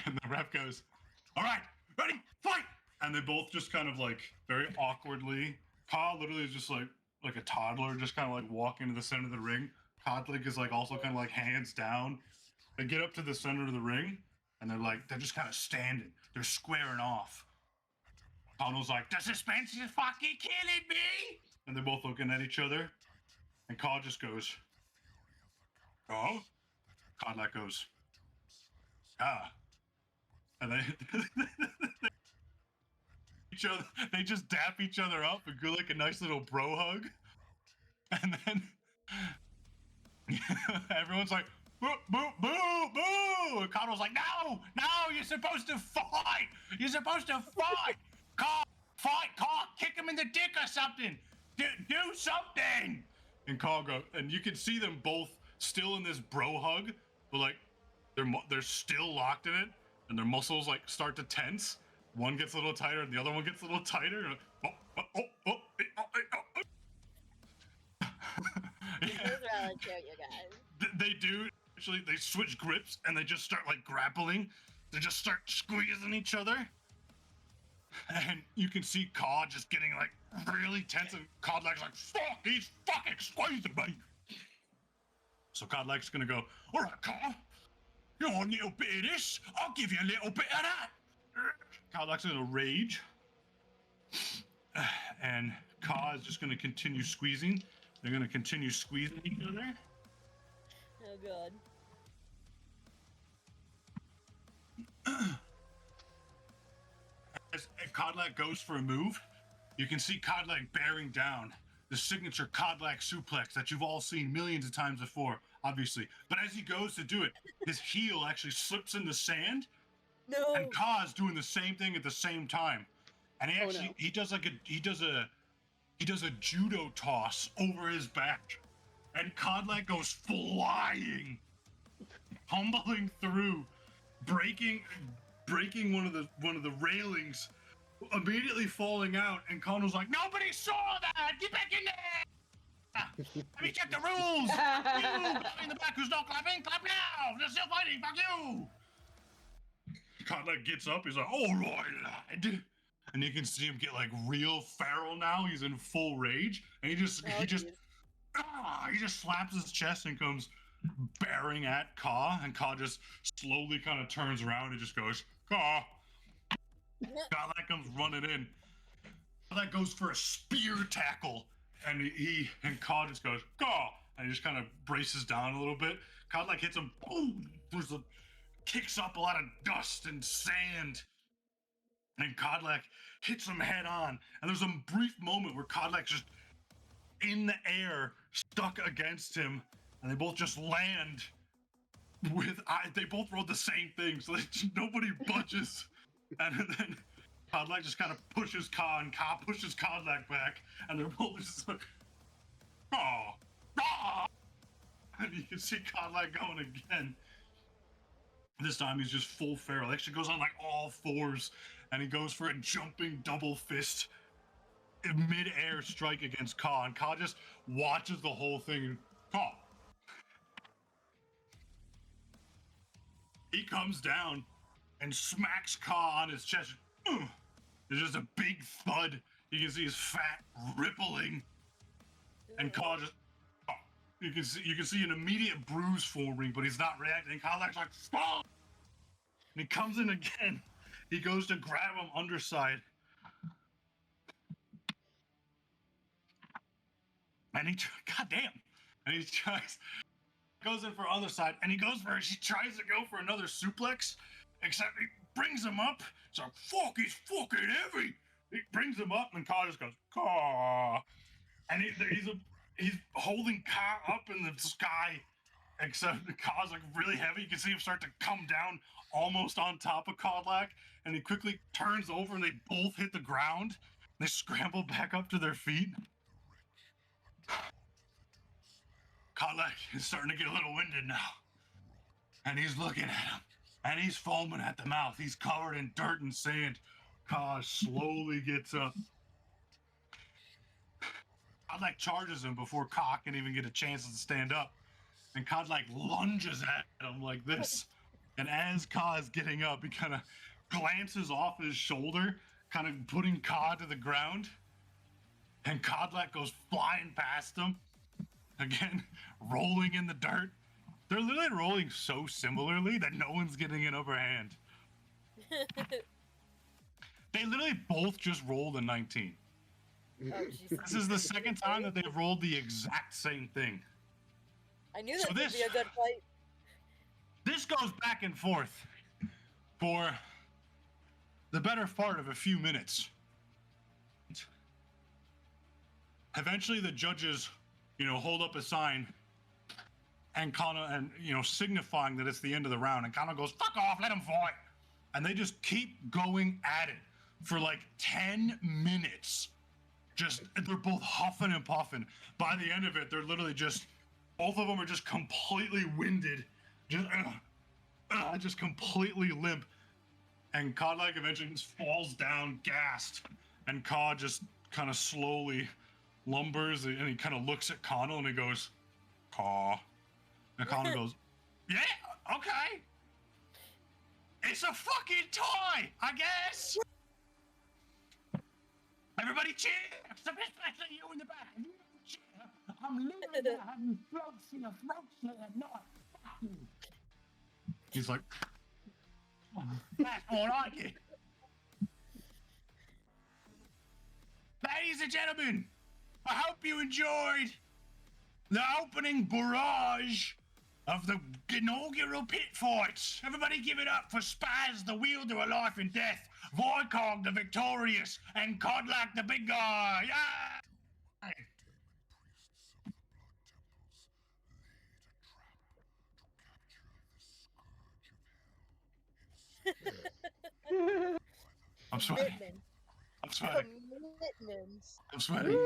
And the ref goes, all right, ready, fight! And they both just kind of like very awkwardly. Ka literally is just like a toddler, just kind of like walking to the center of the ring. Kodlik is like also kind of like hands down. They get up to the center of the ring, and they're just kind of standing. They're squaring off. Connell's like, the suspense is fucking killing me! And they're both looking at each other. And Ka just goes, oh? Kodlik goes, ah. And they just dap each other up and do like a nice little bro hug. And then everyone's like, boo, boo, boo, boo! And Connell's like, no, you're supposed to fight! You're supposed to fight! Fight, kick him in the dick or something! Do something! And and you can see them both still in this bro hug, but like, they're still locked in it, and their muscles like start to tense. One gets a little tighter, and the other one gets a little tighter. Those are really cute, you guys. They do. Actually, they switch grips, and they just start like grappling. They just start squeezing each other. And you can see Ka just getting like really tense, and Kodlak's like, fuck, he's fucking squeezing me. So Kodlak's gonna go, all right, Ka, you want a little bit of this? I'll give you a little bit of that. Kodlak's gonna rage. And Ka is just gonna continue squeezing. They're gonna continue squeezing each other. Oh god. As Kodlak goes for a move, you can see Kodlak bearing down the signature Kodlak suplex that you've all seen millions of times before, obviously. But as he goes to do it, his heel actually slips in the sand, No. and Ka is doing the same thing at the same time. And he actually he does a judo toss over his back, and Kodlak goes flying, tumbling through, breaking one of the railings, immediately falling out, and Connell's like, nobody saw that! Get back in there! Let me check the rules! You in the back who's not clapping, clap now! They're still fighting, fuck you! Kodlak gets up, he's like, alright lad! And you can see him get like real feral now, he's in full rage, and he just slaps his chest and comes bearing at Ka, and Ka just slowly kind of turns around and just goes, Ka! Kodlak comes running in. Kodlak goes for a spear tackle, and Ka just goes, Ka! And he just kind of braces down a little bit. Kodlak hits him, boom! Kicks up a lot of dust and sand. And Kodlak hits him head on. And there's a brief moment where Kodlak's just in the air, stuck against him, and they both just land they both rolled the same thing, so nobody budges. And then Kodlak just kind of pushes Ka, and Ka pushes Kodlak back, and they're both just like, oh. And you can see Kodlak going again. This time he's just full feral. He actually goes on like all fours, and he goes for a jumping double fist mid-air strike against Ka, and Ka just watches the whole thing. Ka. He comes down, and smacks Ka on his chest. There's just a big thud. You can see his fat rippling, and Ka just. You can see an immediate bruise forming, but he's not reacting. Kadlak's like, stop! And he comes in again. He goes to grab him underside. And goddamn. And he goes in for other side, and he tries to go for another suplex, except he brings him up. He's like, fuck, he's fucking heavy. He brings him up, and Ka just goes, Ka. And he's holding Ka up in the sky, except Ka's like really heavy. You can see him start to come down almost on top of Kadlak, and he quickly turns over, and they both hit the ground. They scramble back up to their feet. Kadlak is starting to get a little winded now. And he's looking at him. And he's foaming at the mouth. He's covered in dirt and sand. Ka slowly gets up. Kadlak charges him before Ka can even get a chance to stand up. And Kadlak lunges at him like this. And as Ka is getting up, he kind of glances off his shoulder, kind of putting Ka to the ground. And Kadlak goes flying past him. Again, rolling in the dirt. They're literally rolling so similarly that no one's getting an upper hand. They literally both just rolled a 19. Oh, Jesus. This is the second time that they've rolled the exact same thing. I knew that would be a good fight. This goes back and forth for the better part of a few minutes. Eventually, the judges, hold up a sign and signifying that it's the end of the round, and Kana goes, fuck off, let him fight. And they just keep going at it for like 10 minutes. They're both huffing and puffing. By the end of it, they're literally both of them are just completely winded, just completely limp. And Kadlak eventually just falls down, gassed, and Ka just kind of slowly lumbers, and he kind of looks at Connell and he goes, Ka. And Connell goes, yeah, okay. It's a fucking toy, I guess. Everybody cheer, especially you in the back. Cheer. I'm literally having throats in a throat slit at night. Fuck you. He's like, that's more like it. Ladies and gentlemen, I hope you enjoyed the opening barrage of the inaugural pit fights. Everybody give it up for Spaz, the wielder of life and death, Voidcog, the victorious, and Kadlak, the big guy. Yeah! I'm sweating. I'm sweating. Commitments. I'm sweating.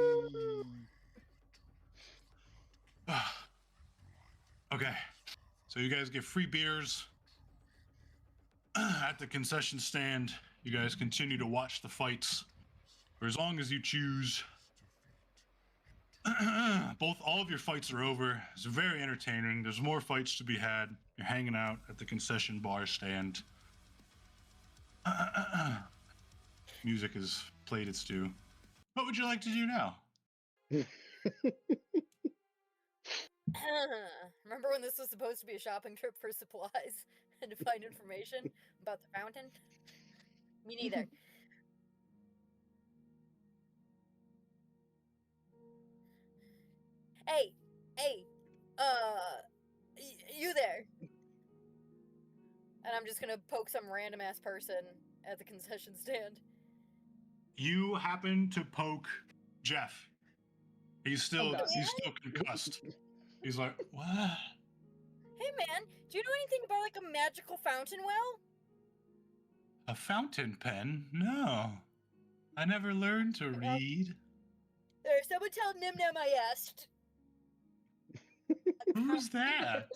Okay, so you guys get free beers at the concession stand. You guys continue to watch the fights for as long as you choose. All of your fights are over. It's very entertaining. There's more fights to be had. You're hanging out at the concession bar stand. Music has played its due. What would you like to do now? Remember when this was supposed to be a shopping trip for supplies and to find information about the fountain? Me neither. Hey, you there? And I'm just gonna poke some random ass person at the concession stand. You happen to poke Jeff. He's still concussed. He's like, what? Hey man, do you know anything about like a magical fountain well? A fountain pen? No. I never learned to read. There, someone tell Nim Nim I asked. Who's that?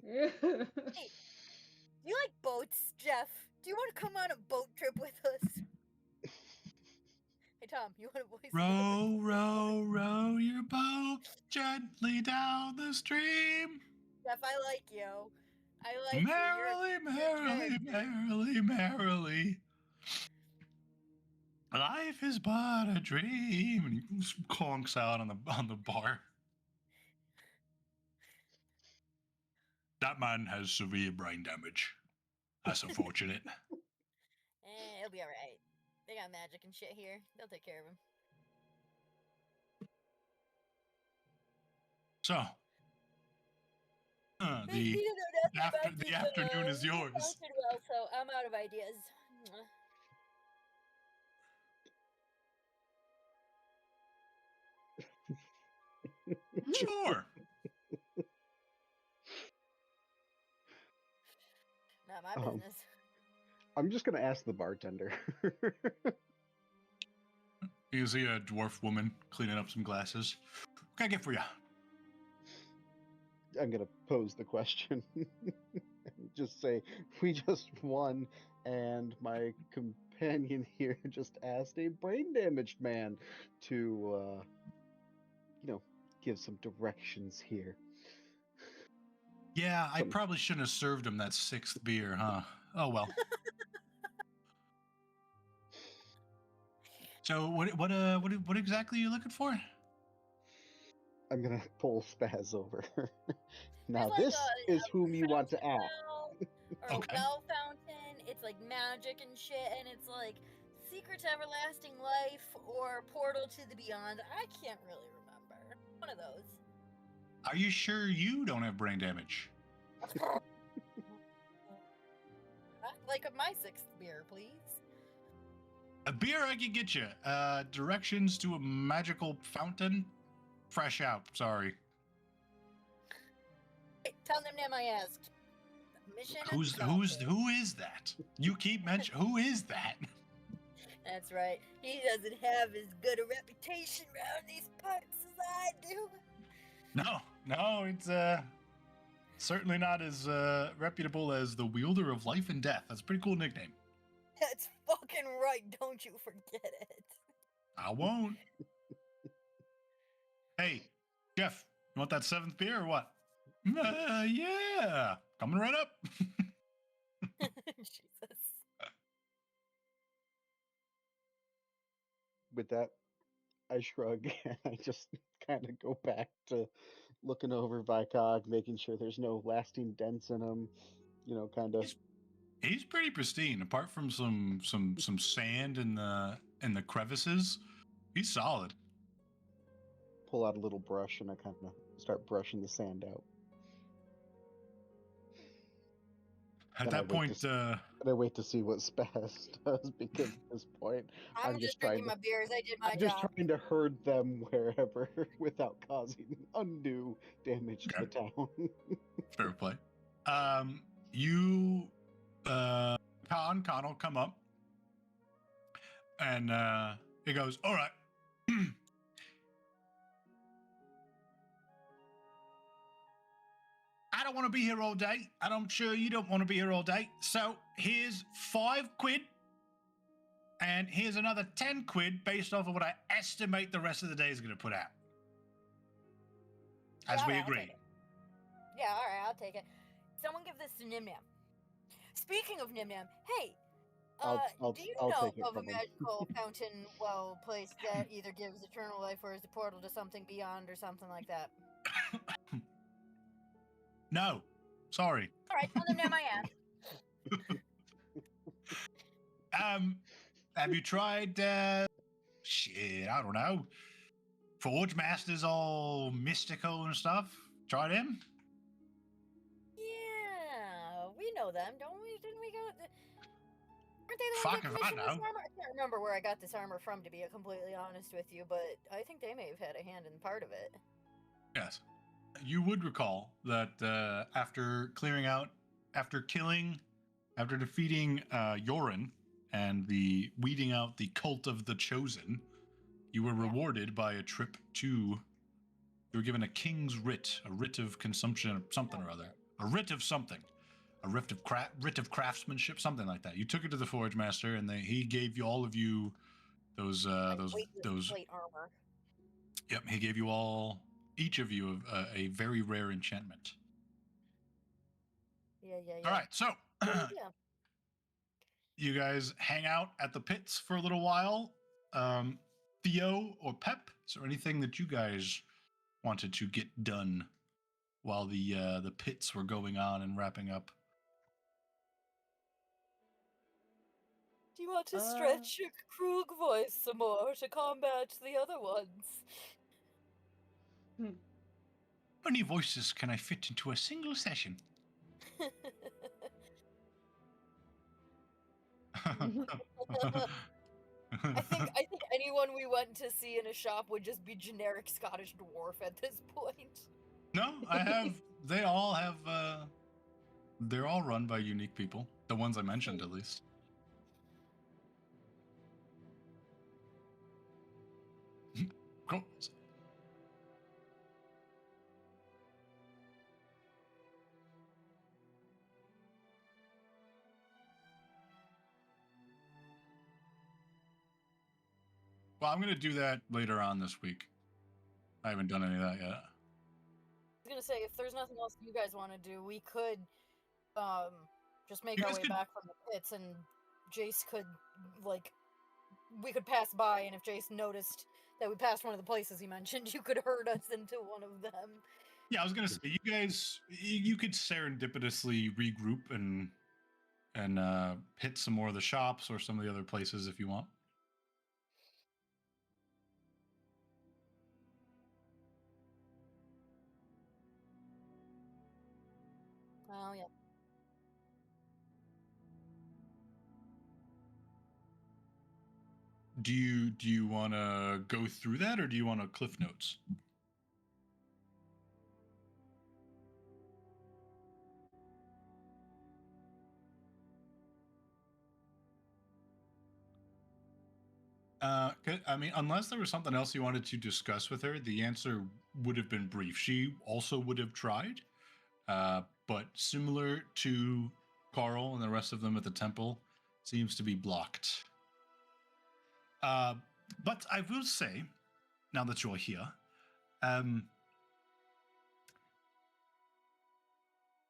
Hey, do you like boats, Jeff? Do you want to come on a boat trip with us? Hey Tom, you want to voice? Row, row, row your boat, Jeff. gently down the stream. Jeff, I like you. I like Merrily, you. You're merrily, good. merrily, merrily. Life is but a dream. And he conks out on the bar. That man has severe brain damage. That's unfortunate. He'll be alright. They got magic and shit here. They'll take care of him. So, the afternoon is yours. Well, so I'm out of ideas. Sure. Not my business. I'm just gonna ask the bartender. You see a dwarf woman cleaning up some glasses. What can I get for you? I'm gonna pose the question. Just say, we just won, and my companion here just asked a brain damaged man to, give some directions here. Yeah, I probably shouldn't have served him that 6th beer, huh? Oh well. So what exactly are you looking for? I'm gonna pull Spaz over. Now There's this like is whom you want to fountain ask. well, or Okay. a well fountain. It's like magic and shit, and it's like secret to everlasting life or portal to the beyond. I can't really remember. One of those. Are you sure you don't have brain damage? Like my 6th beer, please. A beer I can get you. Directions to a magical fountain. Fresh out. Sorry. Hey, tell them I asked. Mission Who is that? You keep mentioning who is that? That's right. He doesn't have as good a reputation around these parts as I do. No, it's certainly not as reputable as the wielder of life and death. That's a pretty cool nickname. That's fucking right. Don't you forget it. I won't. Hey, Jeff, you want that 7th beer or what? Yeah, coming right up. Jesus. With that, I shrug and I just kind of go back to looking over Vicog, making sure there's no lasting dents in him. Kind of. He's pretty pristine, apart from some sand in the crevices. He's solid. Pull out a little brush and I kind of start brushing the sand out. At that point, and I wait to see what Spaz does, because at this point, I'm just drinking my beers. I did my I'm just job. trying to herd them wherever without causing undue damage to the town. Fair play. You, Connell come up, and he goes, "All right." I don't want to be here all day, and I'm sure you don't want to be here all day. So here's 5 quid, and here's another 10 quid based off of what I estimate the rest of the day is going to put out. As we agreed. Yeah, all right, I'll take it. Someone give this to Nim Nam. Speaking of Nim Nam, hey, I'll do you take know it of a from him. magical fountain well place that either gives eternal life or is the portal to something beyond or something like that? No, sorry. All right, tell them Nam I asked. Have you tried, shit, I don't know, Forge Masters all mystical and stuff? Tried him? Yeah, we know them, don't we? Didn't we go? Aren't they the Fuck ones that if I commissioned this know. armor? I can't remember where I got this armor from, to be completely honest with you, but I think they may have had a hand in part of it. Yes. You would recall that after defeating Yorin and weeding out the cult of the Chosen, you were rewarded by a trip to. You were given a king's writ, a writ of consumption of something or other, a writ of something, a writ of craftsmanship, something like that. You took it to the Forge Master, and he gave you all of you those Plate armor. Yep, he gave you all each of you a very rare enchantment. Yeah. All right, so Yeah. you guys hang out at the pits for a little while. Theo or Pep, is there anything that you guys wanted to get done while the pits were going on and wrapping up? Do you want to stretch your Krug voice some more to combat the other ones? How many voices can I fit into a single session? I think anyone we went to see in a shop would just be generic Scottish dwarf at this point. No, they all have, they're all run by unique people. The ones I mentioned, at least. Cool. Well, I'm going to do that later on this week. I haven't done any of that yet. I was gonna say, if there's nothing else you guys want to do, we could just make You our guys way could- back from the pits, and Jace could, like, we could pass by, and if Jace noticed that we passed one of the places he mentioned, you could herd us into one of them. Yeah, I was going to say, you guys, you could serendipitously regroup and hit some more of the shops or some of the other places if you want. Oh, yeah. Do you want to go through that, or do you want to cliff notes? I mean, unless there was something else you wanted to discuss with her, the answer would have been brief. She also would have tried, but similar to Carl and the rest of them at the temple, seems to be blocked. But I will say, now that you're here,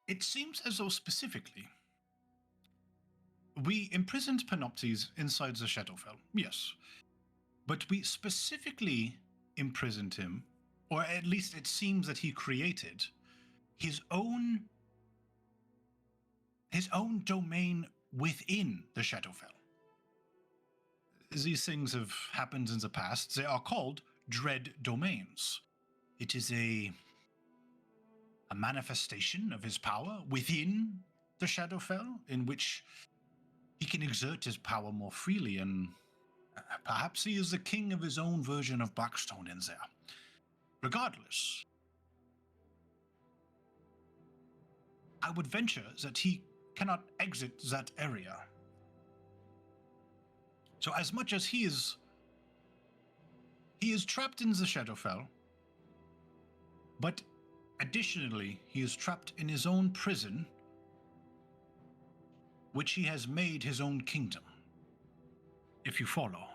it seems as though specifically we imprisoned Panoptes inside the Shadowfell, yes. But we specifically imprisoned him, or at least it seems that he created his own domain within the Shadowfell. These things have happened in the past. They are called dread domains. It is a manifestation of his power within the Shadowfell, in which he can exert his power more freely, and perhaps he is the king of his own version of Blackstone in there. Regardless, I would venture that he cannot exit that area. So as much as he is trapped in the Shadowfell, but additionally, he is trapped in his own prison, which he has made his own kingdom, if you follow.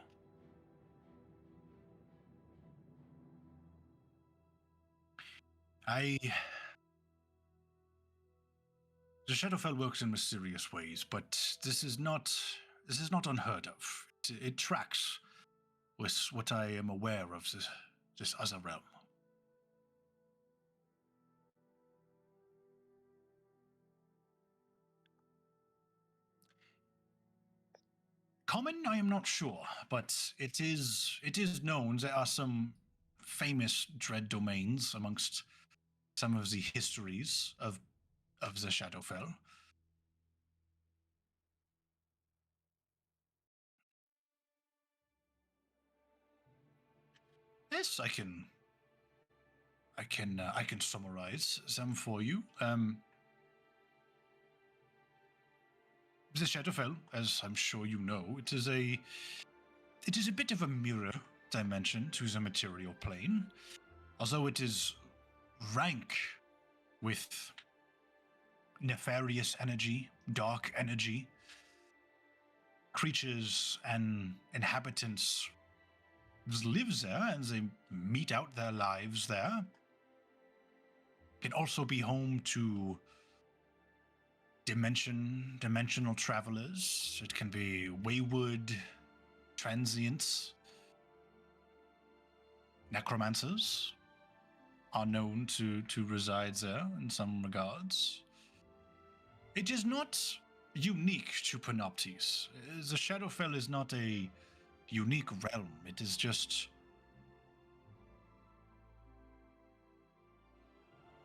The Shadowfell works in mysterious ways, but this is not unheard of. It tracks with what I am aware of this other realm. Common, I am not sure, but it is known there are some famous dread domains amongst some of the histories of the Shadowfell. Yes, I can summarize them for you. The Shadowfell, as I'm sure you know, it is a bit of a mirror dimension to the material plane, although it is rank with nefarious energy, dark energy. Creatures and inhabitants live there, and they mete out their lives there. can also be home to dimensional travelers. It can be wayward transients. Necromancers are known to reside there in some regards. It is not unique to Panoptes. The Shadowfell is not a unique realm. It is just...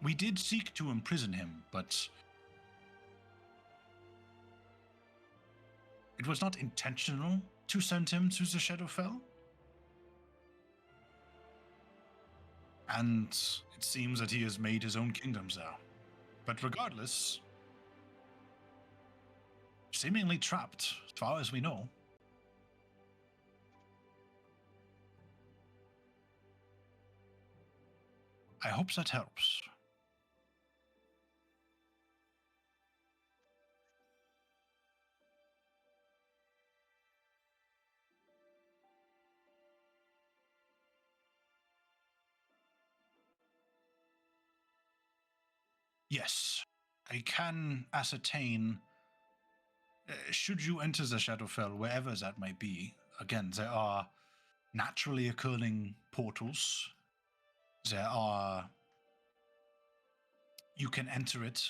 We did seek to imprison him, but it was not intentional to send him to the Shadowfell. And it seems that he has made his own kingdoms there. But regardless, seemingly trapped, as far as we know. I hope that helps. Yes, I can ascertain, should you enter the Shadowfell, wherever that might be, again, there are naturally occurring portals. There are... You can enter it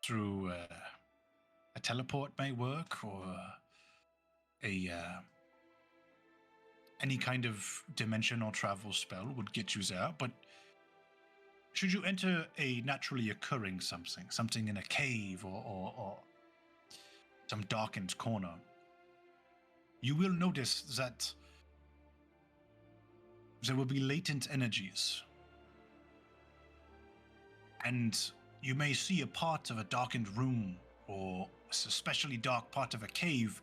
through a teleport may work, or any kind of dimensional travel spell would get you there, but should you enter a naturally occurring something in a cave or some darkened corner, you will notice that there will be latent energies. And you may see a part of a darkened room or a especially dark part of a cave.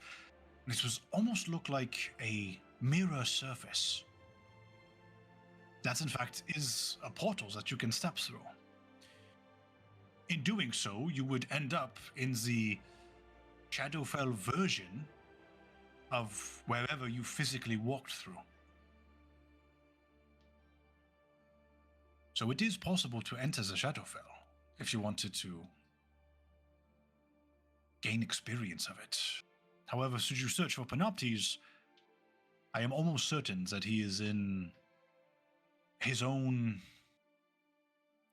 And this was almost look like a mirror surface. That, in fact, is a portal that you can step through. In doing so, you would end up in the Shadowfell version of wherever you physically walked through. So it is possible to enter the Shadowfell if you wanted to gain experience of it. However, should you search for Panoptes, I am almost certain that he is in his own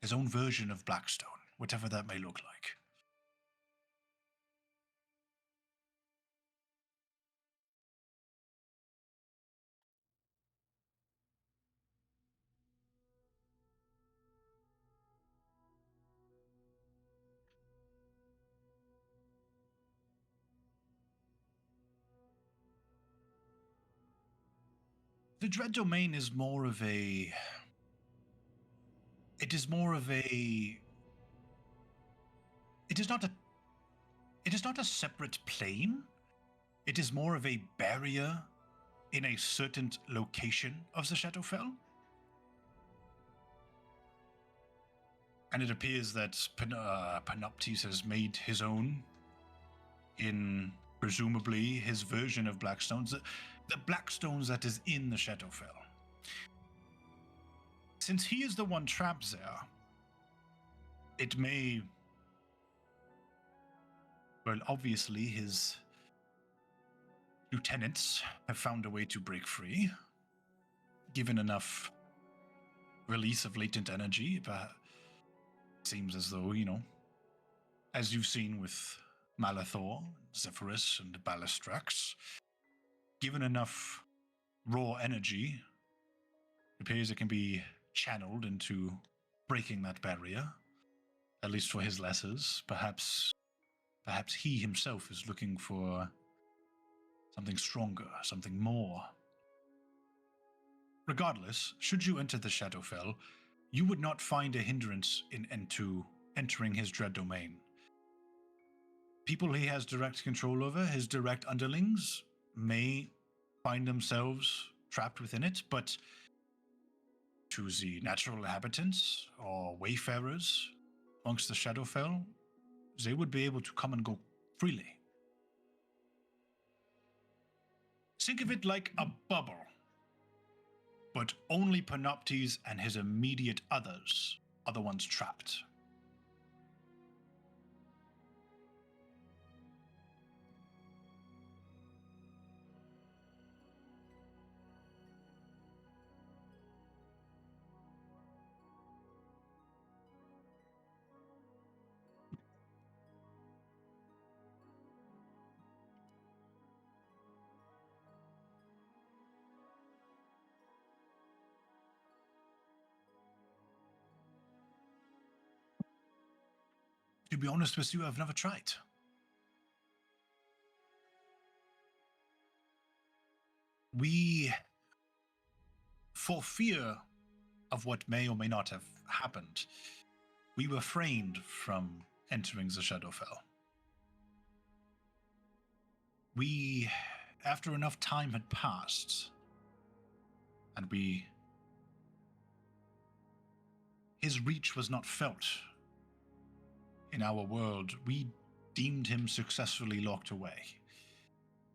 version of Blackstone, whatever that may look like. The Dread Domain is more of a... It is more of a... It is not a separate plane. It is more of a barrier in a certain location of the Shadowfell. And it appears that Panoptes has made his own in presumably his version of Blackstones, the Blackstones that is in the Shadowfell. Since he is the one trapped there, it may... Well, obviously his lieutenants have found a way to break free. Given enough release of latent energy, but it seems as though, as you've seen with Malathor, Zephyrus, and Ballastrax, given enough raw energy, it appears it can be channeled into breaking that barrier, at least for his lessers. Perhaps he himself is looking for something stronger, something more. Regardless, should you enter the Shadowfell, you would not find a hindrance into entering his dread domain. People he has direct control over, his direct underlings, may find themselves trapped within it, but to the natural inhabitants or wayfarers amongst the Shadowfell, they would be able to come and go freely. Think of it like a bubble, but only Panoptes and his immediate others are the ones trapped. be honest with you, I've never tried. We, for fear of what may or may not have happened, we refrained from entering the Shadowfell. We, after enough time had passed, and his reach was not felt in our world, we deemed him successfully locked away.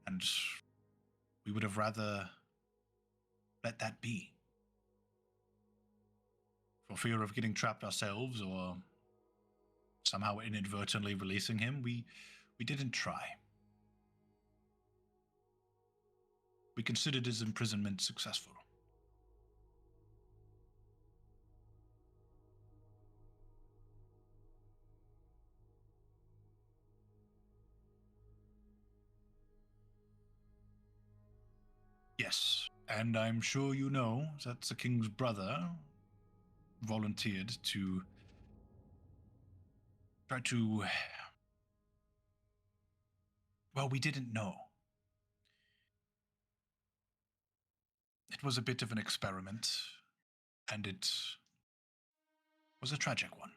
And we would have rather let that be. For fear of getting trapped ourselves or somehow inadvertently releasing him, we didn't try. We considered his imprisonment successful. Yes, and I'm sure you know that the king's brother volunteered to try to... Well, we didn't know. It was a bit of an experiment, and it was a tragic one.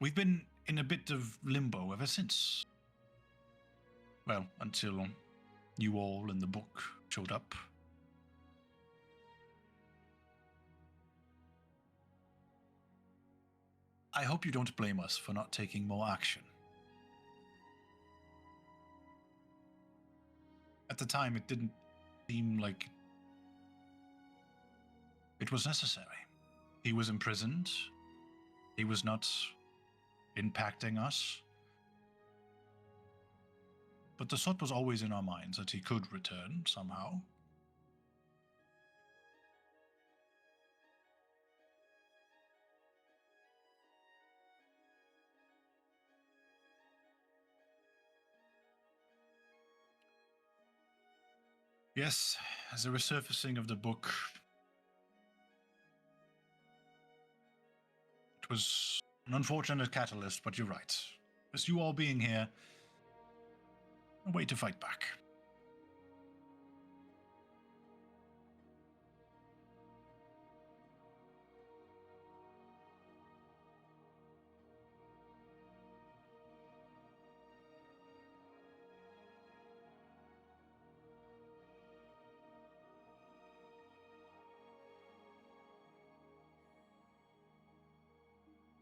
We've been in a bit of limbo ever since. Well, until you all in the book showed up. I hope you don't blame us for not taking more action. At the time, it didn't seem like it was necessary. He was imprisoned. He was not impacting us. But the thought was always in our minds that he could return somehow. Yes, as a resurfacing of the book, it was an unfortunate catalyst, but you're right. With you all being here, a way to fight back.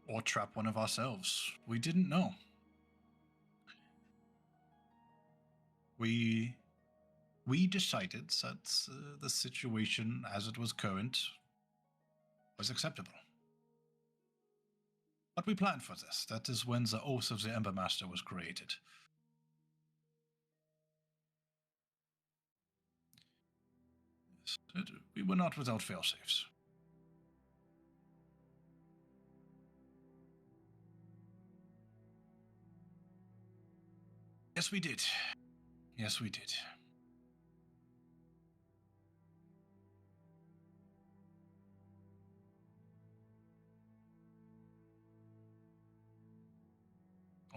Or trap one of ourselves. We didn't know. We decided that the situation as it was current was acceptable. But we planned for this. That is when the Oath of the Ember Master was created. We were not without failsafes. Yes, we did. Yes, we did.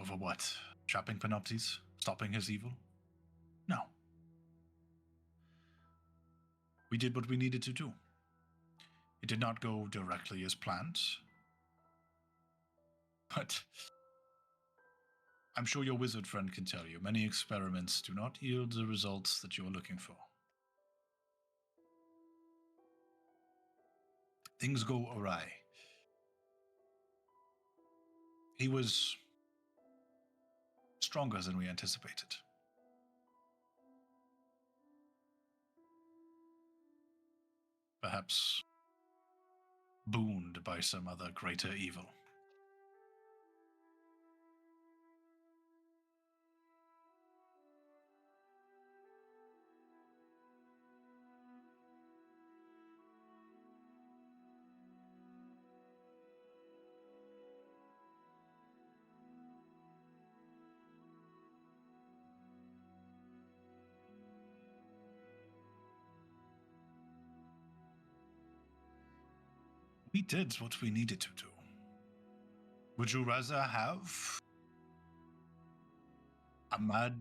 Over what? Trapping Panoptes? Stopping his evil? No. We did what we needed to do. It did not go directly as planned. But I'm sure your wizard friend can tell you, many experiments do not yield the results that you're looking for. Things go awry. He was stronger than we anticipated. Perhaps booned by some other greater evil. We did what we needed to do. Would you rather have a mad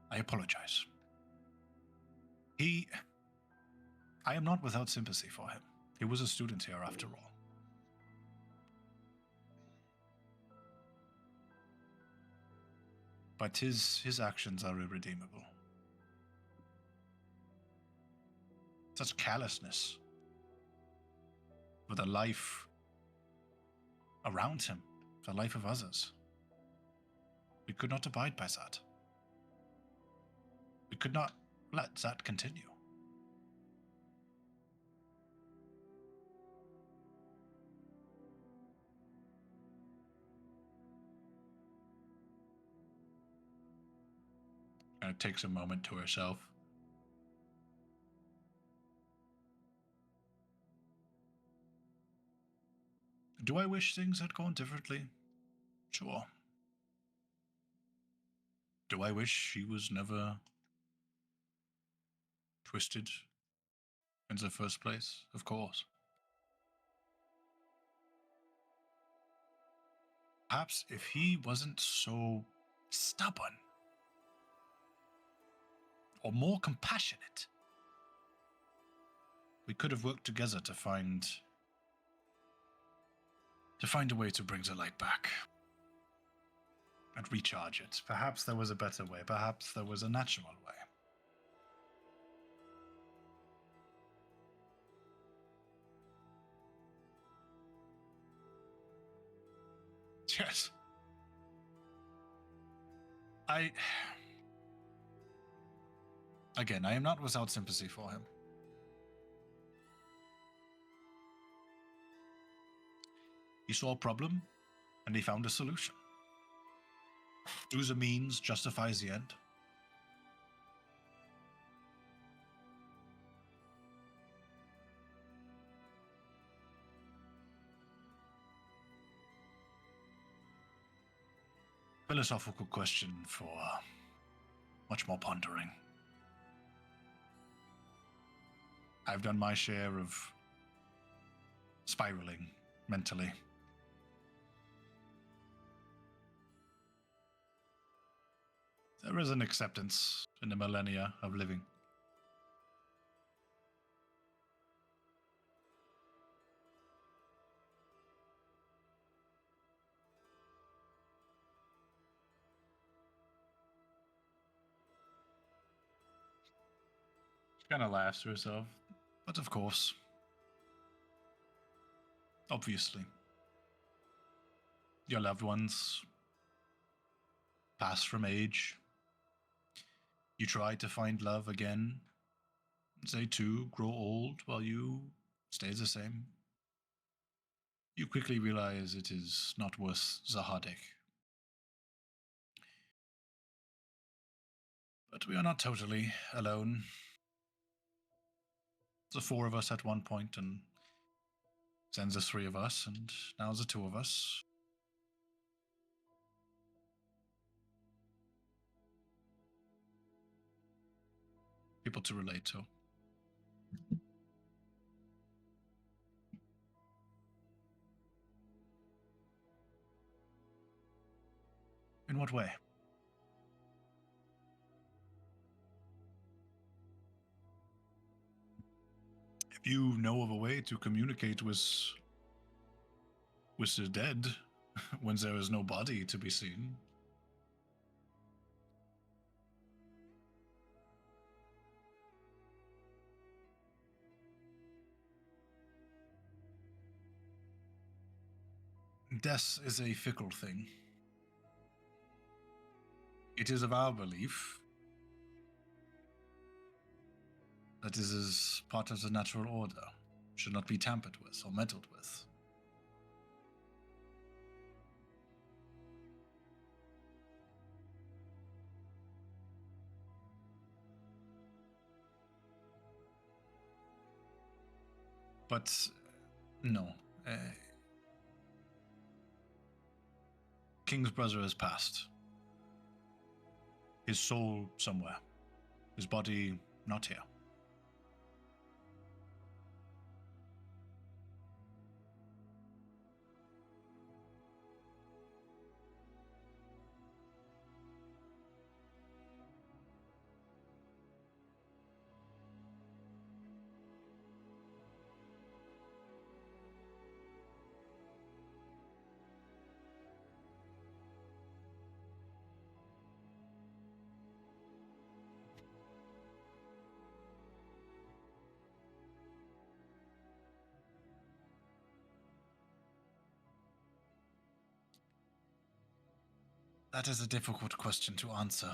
I apologize. I am not without sympathy for him. He was a student here after all. But his actions are irredeemable. Such callousness for the life around him, the life of others. We could not abide by that. We could not let that continue. Kind of takes a moment to herself. Do I wish things had gone differently? Sure. Do I wish she was never twisted in the first place? Of course. Perhaps if he wasn't so stubborn or more compassionate, we could have worked together to find a way to bring the light back and recharge it. Perhaps there was a better way. Perhaps there was a natural way. Yes. Again, I am not without sympathy for him. He saw a problem, and he found a solution. Do the means justifies the end? Philosophical question for much more pondering. I've done my share of spiraling mentally. There is an acceptance in the millennia of living. She kind of laughs to herself. But of course, obviously, your loved ones pass from age. You try to find love again. They too grow old while you stay the same. You quickly realize it is not worth the heartache. But we are not totally alone. The four of us at one point, and then the three of us, and now the two of us. People to relate to. In what way? If you know of a way to communicate with the dead when there is no body to be seen. Death is a fickle thing. It is of our belief that this is part of the natural order, should not be tampered with or meddled with. But no, king's brother has passed. His soul somewhere. His body not here. That is a difficult question to answer.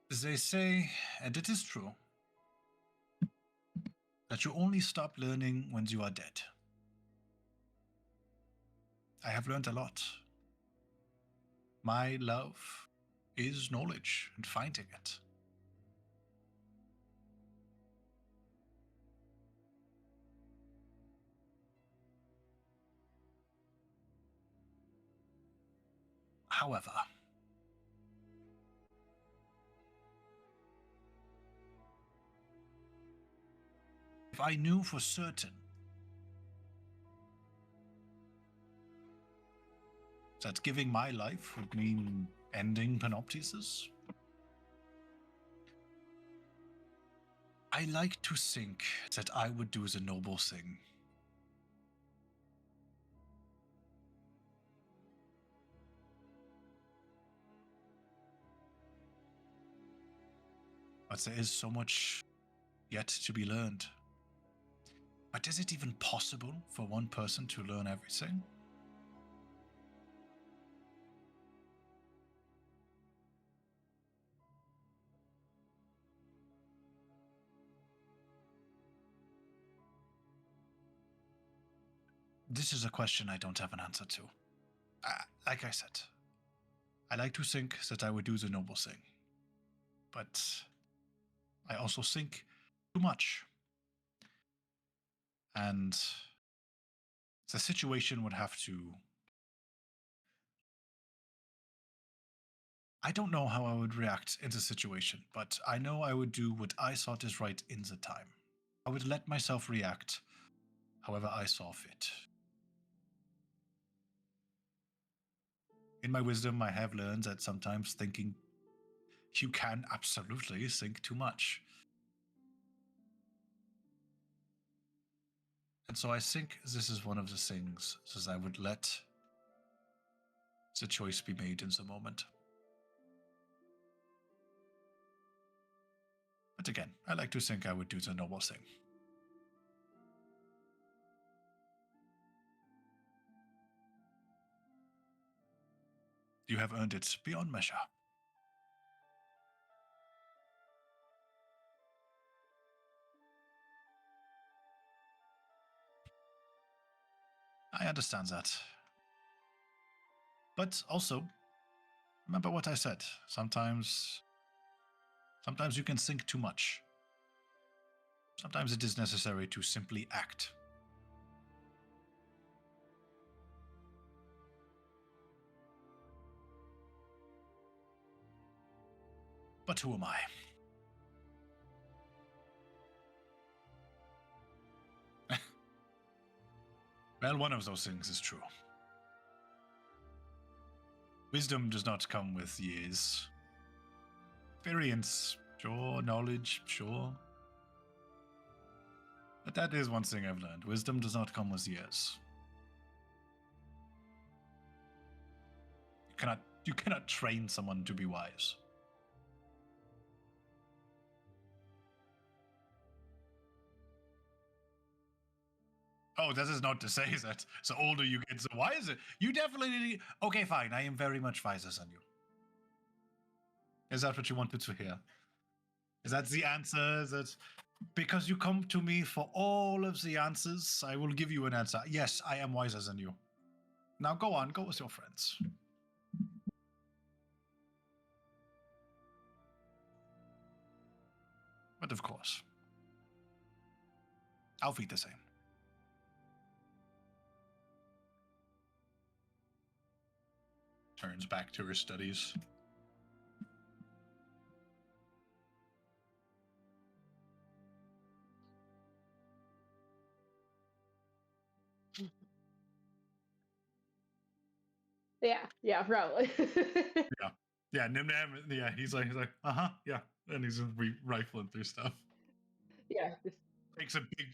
They say, and it is true, that you only stop learning when you are dead. I have learned a lot. My love is knowledge and finding it. However, if I knew for certain that giving my life would mean ending Panoptises, I like to think that I would do the noble thing. But there is so much yet to be learned. But is it even possible for one person to learn everything? This is a question I don't have an answer to. Like I said, I like to think that I would do the noble thing. But I also think too much. And the situation would have to... I don't know how I would react in the situation, but I know I would do what I thought is right in the time. I would let myself react however I saw fit. In my wisdom, I have learned that sometimes thinking, you can absolutely think too much. And so I think this is one of the things that I would let the choice be made in the moment. But again, I like to think I would do the noble thing. You have earned it beyond measure. I understand that. But also, remember what I said. Sometimes you can think too much. Sometimes it is necessary to simply act. But who am I? Well, one of those things is true. Wisdom does not come with years. Experience, sure. Knowledge, sure. But that is one thing I've learned. Wisdom does not come with years. You cannot train someone to be wise. Oh, that is not to say that the older you get, the wiser. You definitely... Okay, fine. I am very much wiser than you. Is that what you wanted to hear? Is that the answer? That because you come to me for all of the answers, I will give you an answer. Yes, I am wiser than you. Now go on. Go with your friends. But of course, Alfie the same. Turns back to her studies. Yeah, probably. Yeah, Nimnam, yeah, he's like, yeah. And he's just rifling through stuff. Yeah. Takes a big...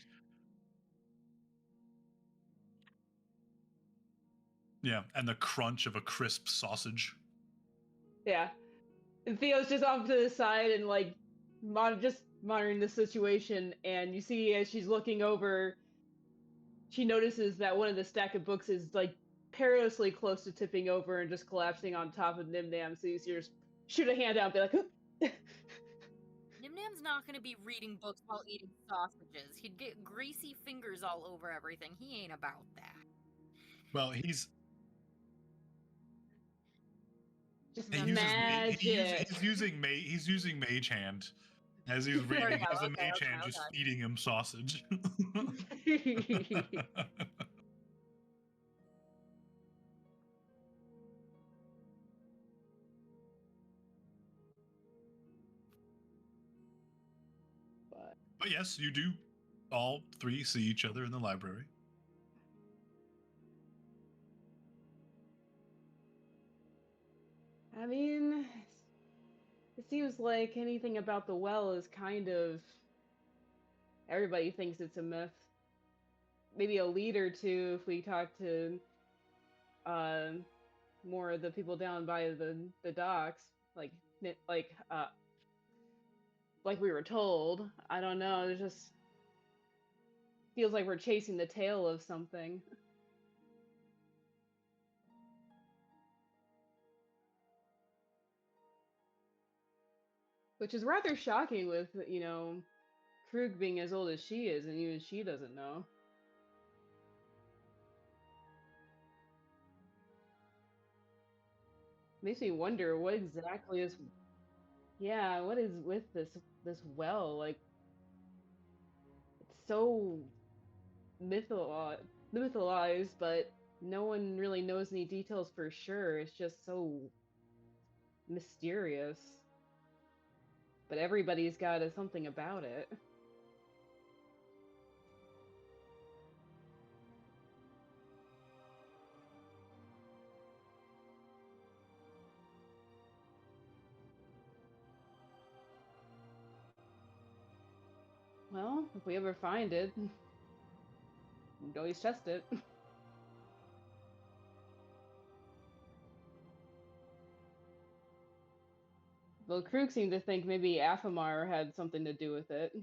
Yeah, and the crunch of a crisp sausage. Yeah. And Theo's just off to the side and like just monitoring the situation, and you see as she's looking over, she notices that one of the stack of books is like perilously close to tipping over and just collapsing on top of Nimnam. So you see her shoot a hand out and be like, Nimnam's not gonna be reading books while eating sausages. He'd get greasy fingers all over everything. He ain't about that. Well, he's just he magic. he's using mage hand as he's reading. He has a mage hand just feeding him sausage. But yes, you do all three see each other in the library. I mean, it seems like anything about the well is kind of... Everybody thinks it's a myth. Maybe a lead or two if we talk to more of the people down by the docks, like we were told. I don't know. It just feels like we're chasing the tail of something. Which is rather shocking with, Krug being as old as she is, and even she doesn't know. Makes me wonder what exactly is... Yeah, what is with this well? Like, it's so mythologized, but no one really knows any details for sure. It's just so mysterious. But everybody's got something about it. Well, if we ever find it, we can always test it. Well, Krug seemed to think maybe Afamar had something to do with it.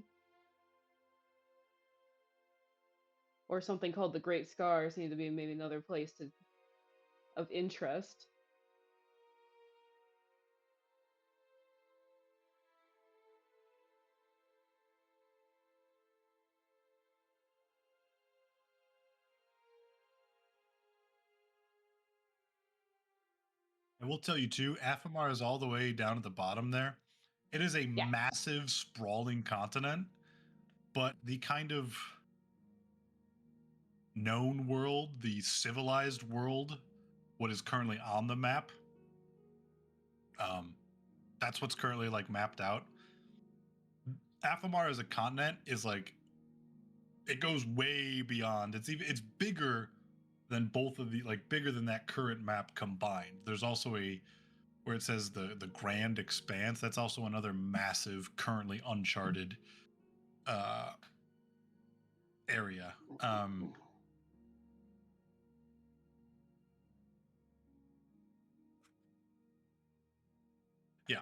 Or something called the Great Scar seemed to be maybe another place of interest. I will tell you too, Afamar is all the way down at the bottom there. It is a massive, sprawling continent, but the kind of known world, the civilized world, what is currently on the map, that's what's currently like mapped out. Afamar as a continent is like, it goes way beyond. It's bigger than both of the, like bigger than that current map combined. There's also where it says the Grand Expanse. That's also another massive, currently uncharted area. Yeah.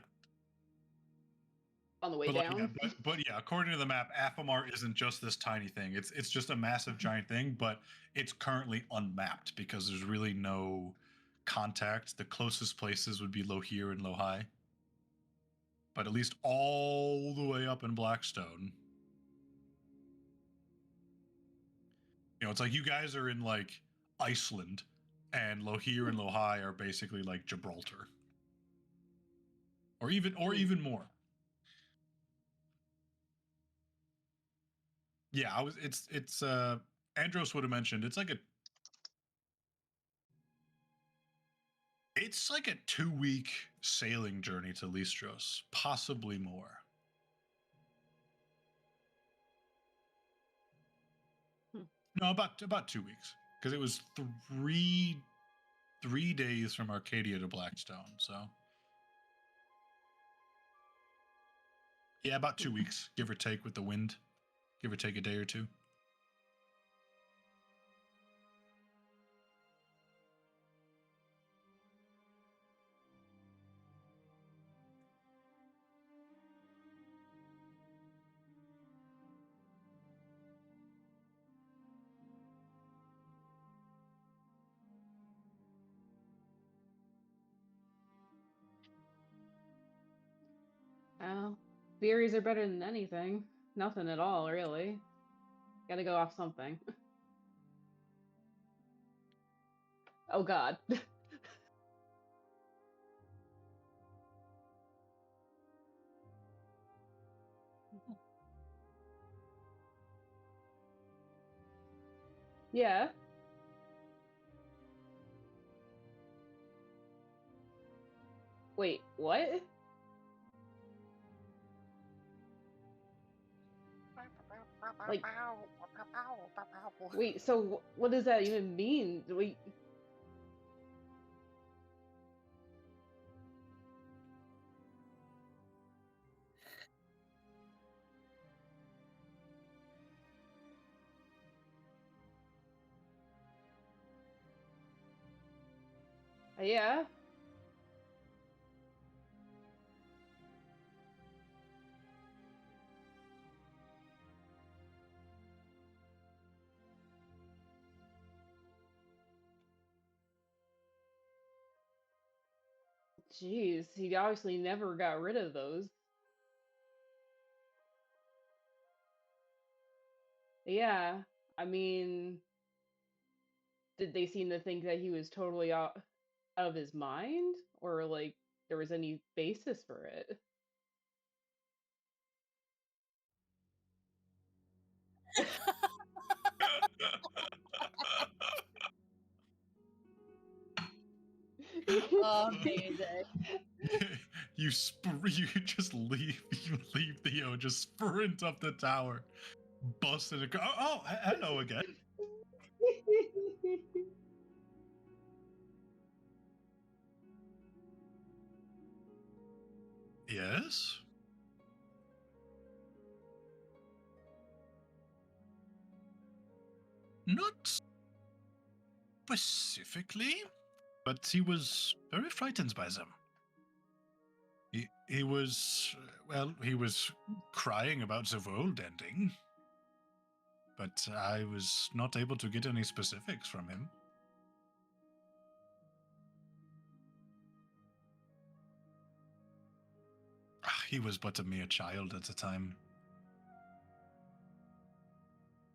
On the way down. But yeah, according to the map, Afamar isn't just this tiny thing. It's just a massive giant thing, but it's currently unmapped because there's really no contact. The closest places would be Lohir and Lohai. But at least all the way up in Blackstone. It's like you guys are in like Iceland, and Lohir and Lohai are basically like Gibraltar. Or even more. Yeah, I was. It's. Andros would have mentioned it's like a. It's like a 2-week sailing journey to Listros, possibly more. No, about 2 weeks, because it was three days from Arcadia to Blackstone. So yeah, about 2 weeks, give or take, with the wind, give or take a day or two. Well, theories are better than anything. Nothing at all, really. Gotta go off something. Oh God. Yeah. Wait, what? Like, wait, so what does that even mean? Wait. Yeah. Jeez, he obviously never got rid of those. Yeah, I mean, did they seem to think that he was totally out of his mind? Or, like, there was any basis for it? Amazing. You just leave Theo, just sprint up the tower, bust in a car. Oh, hello again. Yes. Not specifically, but he was very frightened by them. He was, well, he was crying about the world ending, but I was not able to get any specifics from him. He was but a mere child at the time.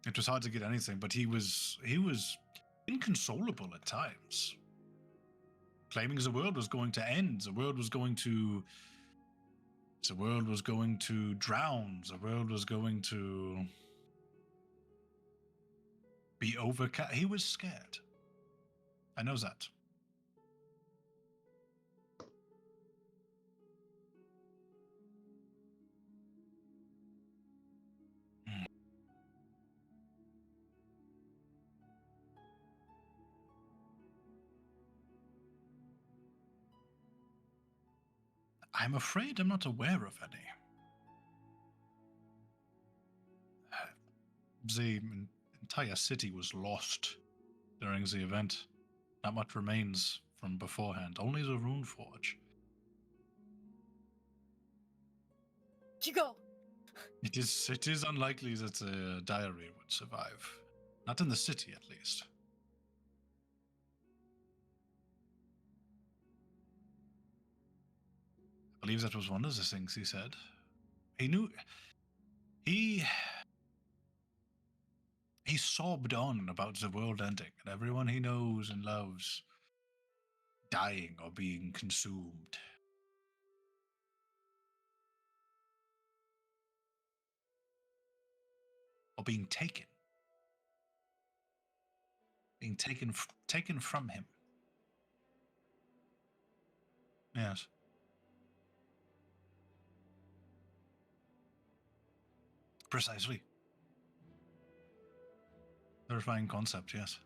It was hard to get anything, but he was inconsolable at times, claiming the world was going to end, the world was going to drown, the world was going to be overcast. He was scared. I know that. I'm afraid I'm not aware of any. The entire city was lost during the event. Not much remains from beforehand, only the rune forge. Chico! It is unlikely that the diary would survive. Not in the city, at least. I believe that was one of the things he said. He knew... He sobbed on about the world ending and everyone he knows and loves dying or being consumed. or being taken. Being taken from him. Yes. Precisely. Terrifying concept, yes.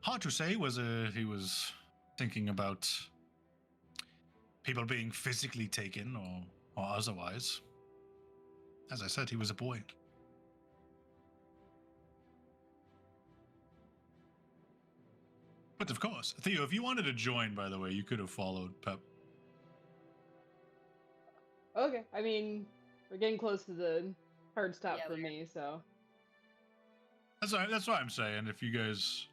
Hard to say whether he was thinking about people being physically taken or otherwise. As I said, he was a boy. But of course, Theo, if you wanted to join, by the way, you could have followed Pep. Okay, I mean, we're getting close to the hard stop Yeah, for we are. me, so. That's what I'm saying. If you guys,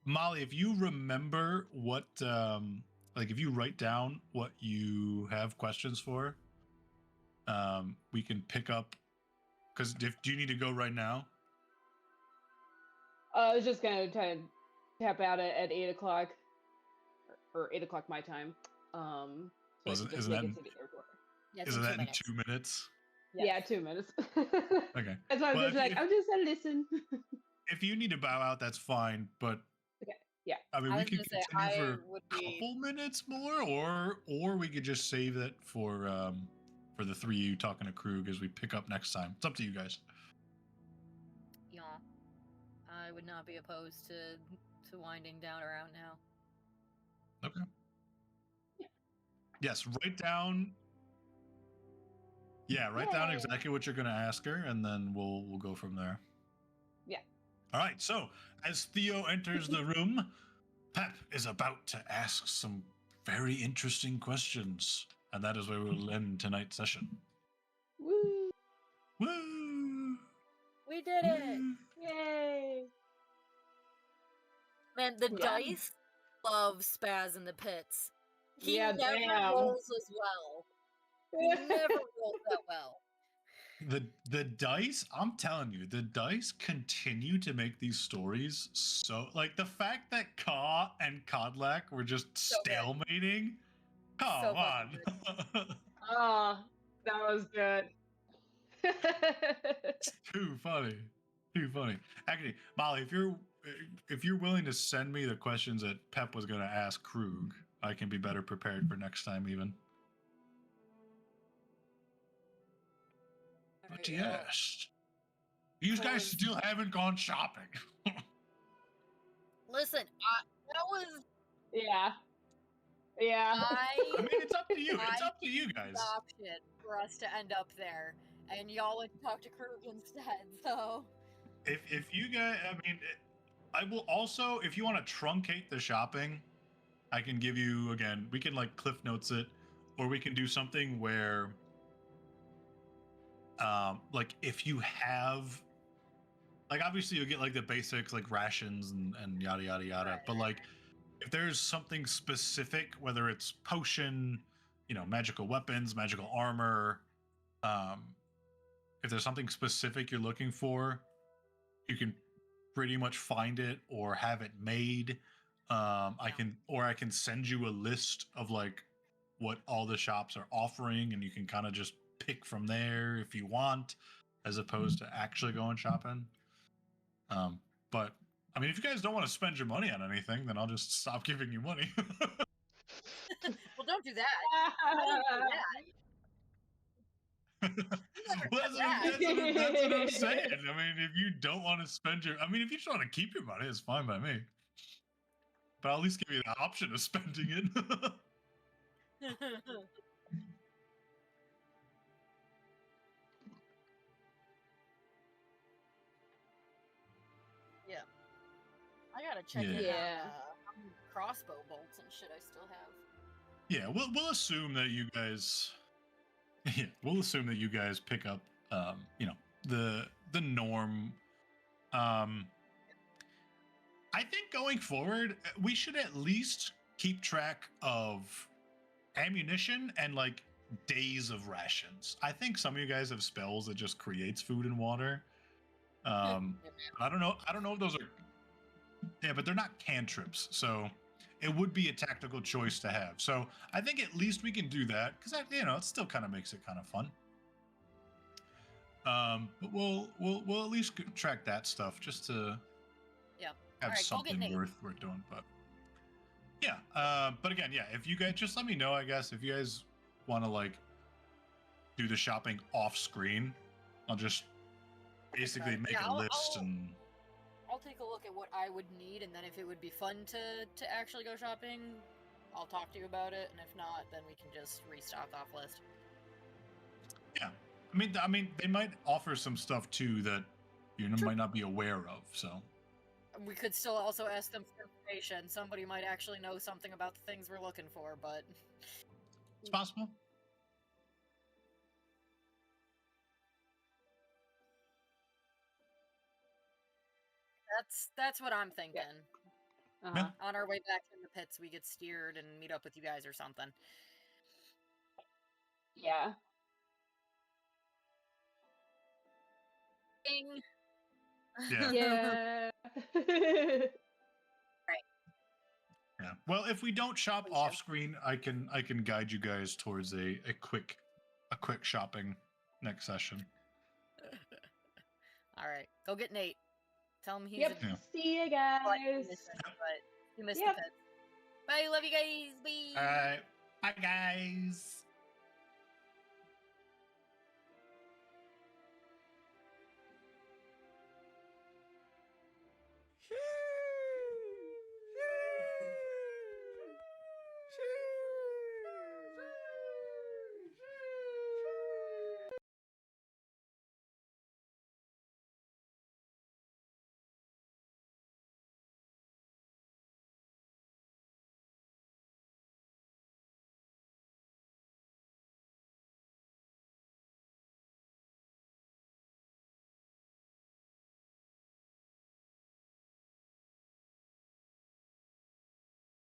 Molly, if you remember what, like, if you write down what you have questions for, we can pick up. Because do you need to go right now? I was just gonna try to tap out at 8 o'clock, or 8 o'clock my time. So I Isn't can just that make it to the airport. Yeah, it's isn't in that 2 minutes. in 2 minutes? Yeah, 2 minutes. Okay. That's why I was Well, just like, I'm just gonna listen. If you need to bow out, that's fine. But Okay, yeah. I mean, I we was could gonna say, continue I for a would be- couple minutes more, or we could just save it for the three of you talking to Krug as we pick up next time. It's up to you guys. Yeah. I would not be opposed to winding down around now. Okay. Yes, write down. Yeah, write down Yay. exactly what you're going to ask her, and then we'll go from there. Yeah. All right. So as Theo enters the room, Pep is about to ask some very interesting questions, and that is where we'll end tonight's session. Woo! Woo! We did it! Woo! Yay! Man, the Yeah. dice love Spaz in the pits. He Yeah, never damn. rolls as well. He never rolls that well. The dice, I'm telling you, the dice continue to make these stories so, like, the fact that Ka and Kodlak were just So good. stalemating. Come So on. fucking Oh, that was good. It's too funny. Too funny. Actually, Molly, if you're willing to send me the questions that Pep was going to ask Krug, I can be better prepared for next time even. But yes. You guys still haven't gone shopping. Listen, that was Yeah. Yeah. I mean, it's up to you. It's I up to you guys. the option for us to end up there, and y'all would talk to Krug instead. So If you guys, I mean, I will also, if you want to truncate the shopping, I can give you, again, we can like Cliff Notes it, or we can do something where, like if you have, like obviously you'll get like the basics like rations and yada yada yada, Right. but like if there's something specific, whether it's potion, you know, magical weapons, magical armor, if there's something specific you're looking for, you can pretty much find it or have it made. I can send you a list of like what all the shops are offering, and you can kind of just pick from there if you want, as opposed to actually going shopping. But I mean, if you guys don't want to spend your money on anything, then I'll just stop giving you money. well, don't do that. Don't do that. Well, that's what I'm saying. I mean, if you don't want to spend your, I mean, if you just want to keep your money, it's fine by me. But I'll at least give you the option of spending it. Yeah. I gotta check Yeah. in Yeah. on how many crossbow bolts and shit I still have. Yeah, we'll assume that you guys. Yeah, we'll assume that you guys pick up, you know, the norm. I think going forward, we should at least keep track of ammunition and like days of rations. I think some of you guys have spells that just creates food and water. I don't know if those are. Yeah, but they're not cantrips, so it would be a tactical choice to have. So I think at least we can do that because, you know, it still kind of makes it kind of fun. But we'll at least track that stuff just to Yeah. have Alright, go get something Nate. worth doing. But yeah, but again, yeah, if you guys just let me know, I guess if you guys want to like do the shopping off screen, I'll just basically make Yeah, a list and. I'll take a look at what I would need, and then if it would be fun to actually go shopping, I'll talk to you about it, and if not, then we can just restock off list. Yeah, I mean, they might offer some stuff too that you might not be aware of. So We could still also ask them for information. Somebody might actually know something about the things we're looking for, but it's possible. that's what I'm thinking. Uh-huh. On our way back in the pits, we get steered and meet up with you guys or something. Yeah. Ding. Yeah. Yeah. Yeah. Well, if we don't shop Please do. off screen, I can guide you guys towards a quick shopping next session. All right, go get Nate. Tell him he's Yep. Yeah. See you but guys. you missed Yep. the pits. Bye, love you guys. Bye. All right. Bye, guys.